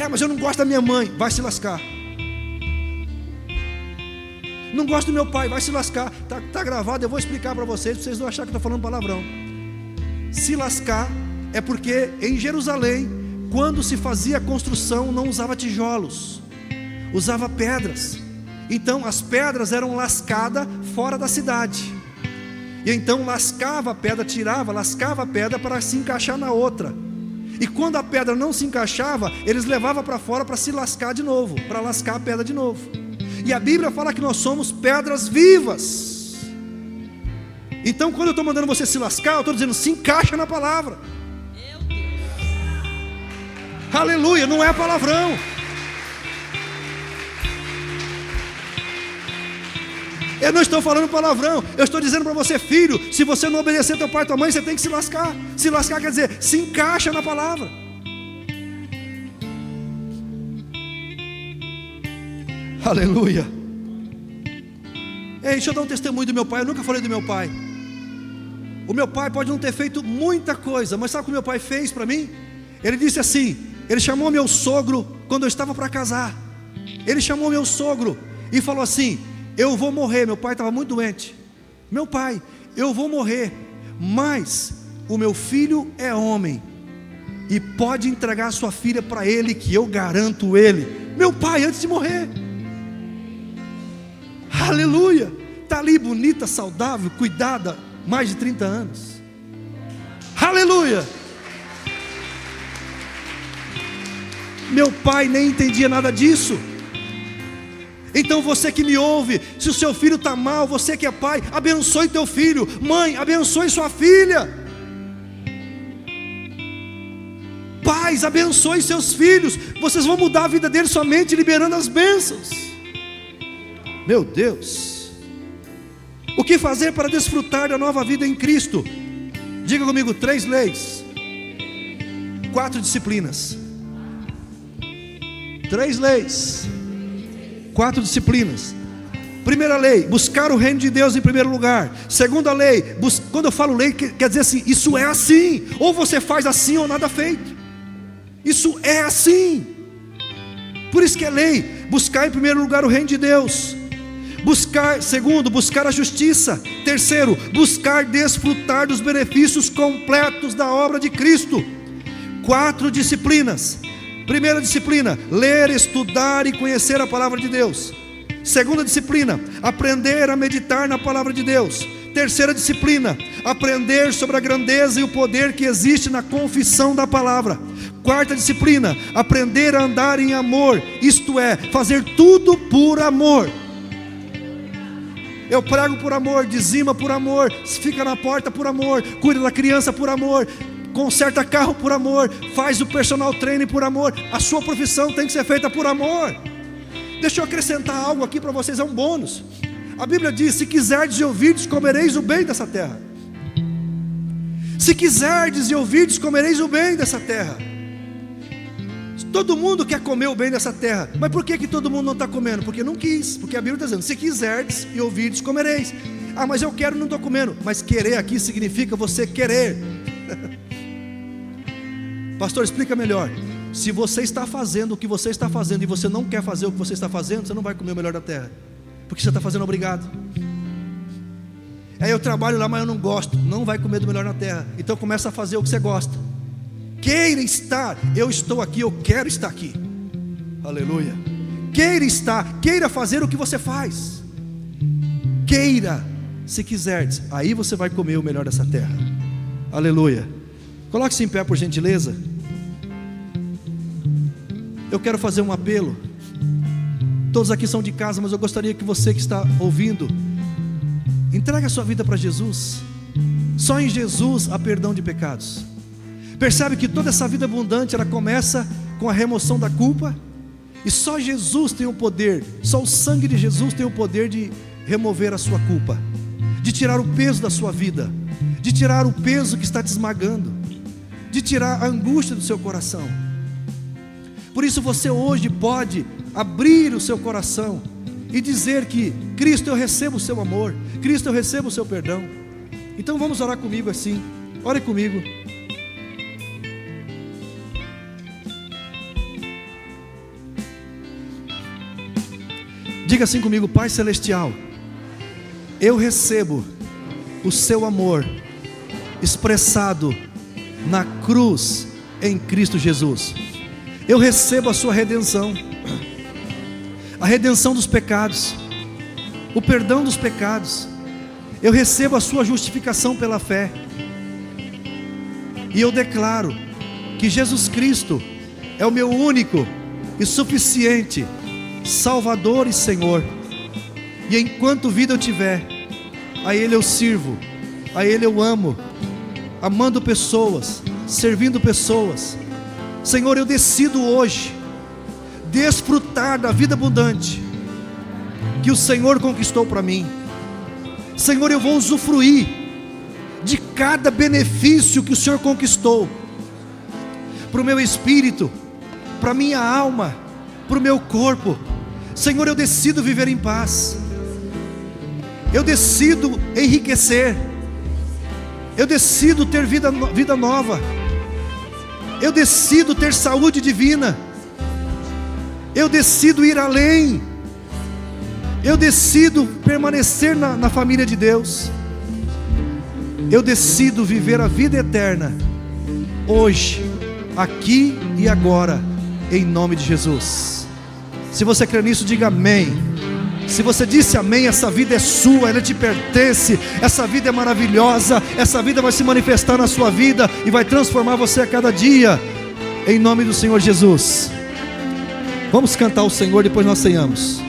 Mas eu não gosto da minha mãe, vai se lascar. Não gosto do meu pai, vai se lascar. Está gravado, eu vou explicar para vocês não acharem que eu estou falando palavrão. Se lascar é porque em Jerusalém, quando se fazia a construção, não usava tijolos, usava pedras. Então as pedras eram lascadas fora da cidade. E então lascava a pedra, lascava a pedra para se encaixar na outra. E quando a pedra não se encaixava, eles levavam para fora para se lascar de novo, para lascar a pedra de novo. E a Bíblia fala que nós somos pedras vivas. Então quando eu estou mandando você se lascar, eu estou dizendo: se encaixa na palavra. Aleluia, não é palavrão. Eu não estou falando palavrão, eu estou dizendo para você: filho, se você não obedecer teu pai e tua mãe, você tem que se lascar. Se lascar quer dizer, se encaixa na palavra. Aleluia. Deixa eu dar um testemunho do meu pai. Eu nunca falei do meu pai. O meu pai pode não ter feito muita coisa, mas sabe o que o meu pai fez para mim? Ele disse assim, ele chamou meu sogro quando eu estava para casar. Ele chamou meu sogro e falou assim: eu vou morrer. Meu pai estava muito doente. Meu pai, eu vou morrer, mas o meu filho é homem e pode entregar sua filha para ele, que eu garanto ele. Meu pai, antes de morrer. Aleluia. Está ali bonita, saudável, cuidada, mais de 30 anos. Aleluia. Meu pai nem entendia nada disso. Então você que me ouve, se o seu filho está mal, você que é pai, abençoe teu filho. Mãe, abençoe sua filha. Pais, abençoe seus filhos. Vocês vão mudar a vida deles somente liberando as bênçãos. Meu Deus. O que fazer para desfrutar da nova vida em Cristo? Diga comigo: 3 leis, 4 disciplinas. 3 leis, 4 disciplinas. Primeira lei, buscar o reino de Deus em primeiro lugar. Segunda lei, quando eu falo lei, quer dizer assim: isso é assim, ou você faz assim ou nada feito. Isso é assim. Por isso que é lei. Buscar em primeiro lugar o reino de Deus. Segundo, buscar a justiça. Terceiro, buscar desfrutar dos benefícios completos da obra de Cristo. 4 disciplinas. Primeira disciplina, ler, estudar e conhecer a palavra de Deus. Segunda disciplina, aprender a meditar na palavra de Deus. Terceira disciplina, aprender sobre a grandeza e o poder que existe na confissão da palavra. Quarta disciplina, aprender a andar em amor, isto é, fazer tudo por amor. Eu prego por amor, dizima por amor, fica na porta por amor, cuida da criança por amor, conserta carro por amor, faz o personal training por amor. A sua profissão tem que ser feita por amor. Deixa eu acrescentar algo aqui para vocês, é um bônus. A Bíblia diz: se quiserdes e ouvirdes, comereis o bem dessa terra. Se quiserdes e ouvirdes, comereis o bem dessa terra. Todo mundo quer comer o bem dessa terra, mas por que todo mundo não está comendo? Porque não quis, porque a Bíblia está dizendo: se quiserdes e ouvirdes, comereis. Ah, mas eu quero e não estou comendo. Mas querer aqui significa você querer. Pastor, explica melhor. Se você está fazendo o que você está fazendo e você não quer fazer o que você está fazendo, você não vai comer o melhor da terra, porque você está fazendo obrigado. Eu trabalho lá, mas eu não gosto. Não vai comer do melhor na terra. Então começa a fazer o que você gosta. Queira estar, eu estou aqui, eu quero estar aqui. Aleluia. Queira estar, queira fazer o que você faz. Queira, se quiserdes, aí você vai comer o melhor dessa terra. Aleluia. Coloque-se em pé, por gentileza. Eu quero fazer um apelo. Todos aqui são de casa, mas eu gostaria que você que está ouvindo, entregue a sua vida para Jesus. Só em Jesus há perdão de pecados. Percebe que toda essa vida abundante, ela começa com a remoção da culpa. E só Jesus tem o poder, só o sangue de Jesus tem o poder de remover a sua culpa, de tirar o peso da sua vida, de tirar o peso que está te esmagando, de tirar a angústia do seu coração. Por isso você hoje pode abrir o seu coração e dizer que: Cristo, eu recebo o seu amor, Cristo, eu recebo o seu perdão. Então vamos orar comigo assim. Ore comigo. Diga assim comigo: Pai Celestial, eu recebo o seu amor expressado na cruz em Cristo Jesus. Eu recebo a sua redenção, a redenção dos pecados, o perdão dos pecados. Eu recebo a sua justificação pela fé. E eu declaro que Jesus Cristo é o meu único e suficiente Salvador e Senhor. E enquanto vida eu tiver, a Ele eu sirvo, a Ele eu amo, amando pessoas, servindo pessoas. Senhor, eu decido hoje desfrutar da vida abundante que o Senhor conquistou para mim. Senhor, eu vou usufruir de cada benefício que o Senhor conquistou para o meu espírito, para a minha alma, para o meu corpo. Senhor, eu decido viver em paz, eu decido enriquecer, eu decido ter vida nova, eu decido ter saúde divina, eu decido ir além, eu decido permanecer na família de Deus, eu decido viver a vida eterna, hoje, aqui e agora, em nome de Jesus. Se você crê nisso, diga amém. Se você disse amém, essa vida é sua, ela te pertence, essa vida é maravilhosa, essa vida vai se manifestar na sua vida e vai transformar você a cada dia, em nome do Senhor Jesus. Vamos cantar ao Senhor, depois nós ceiamos.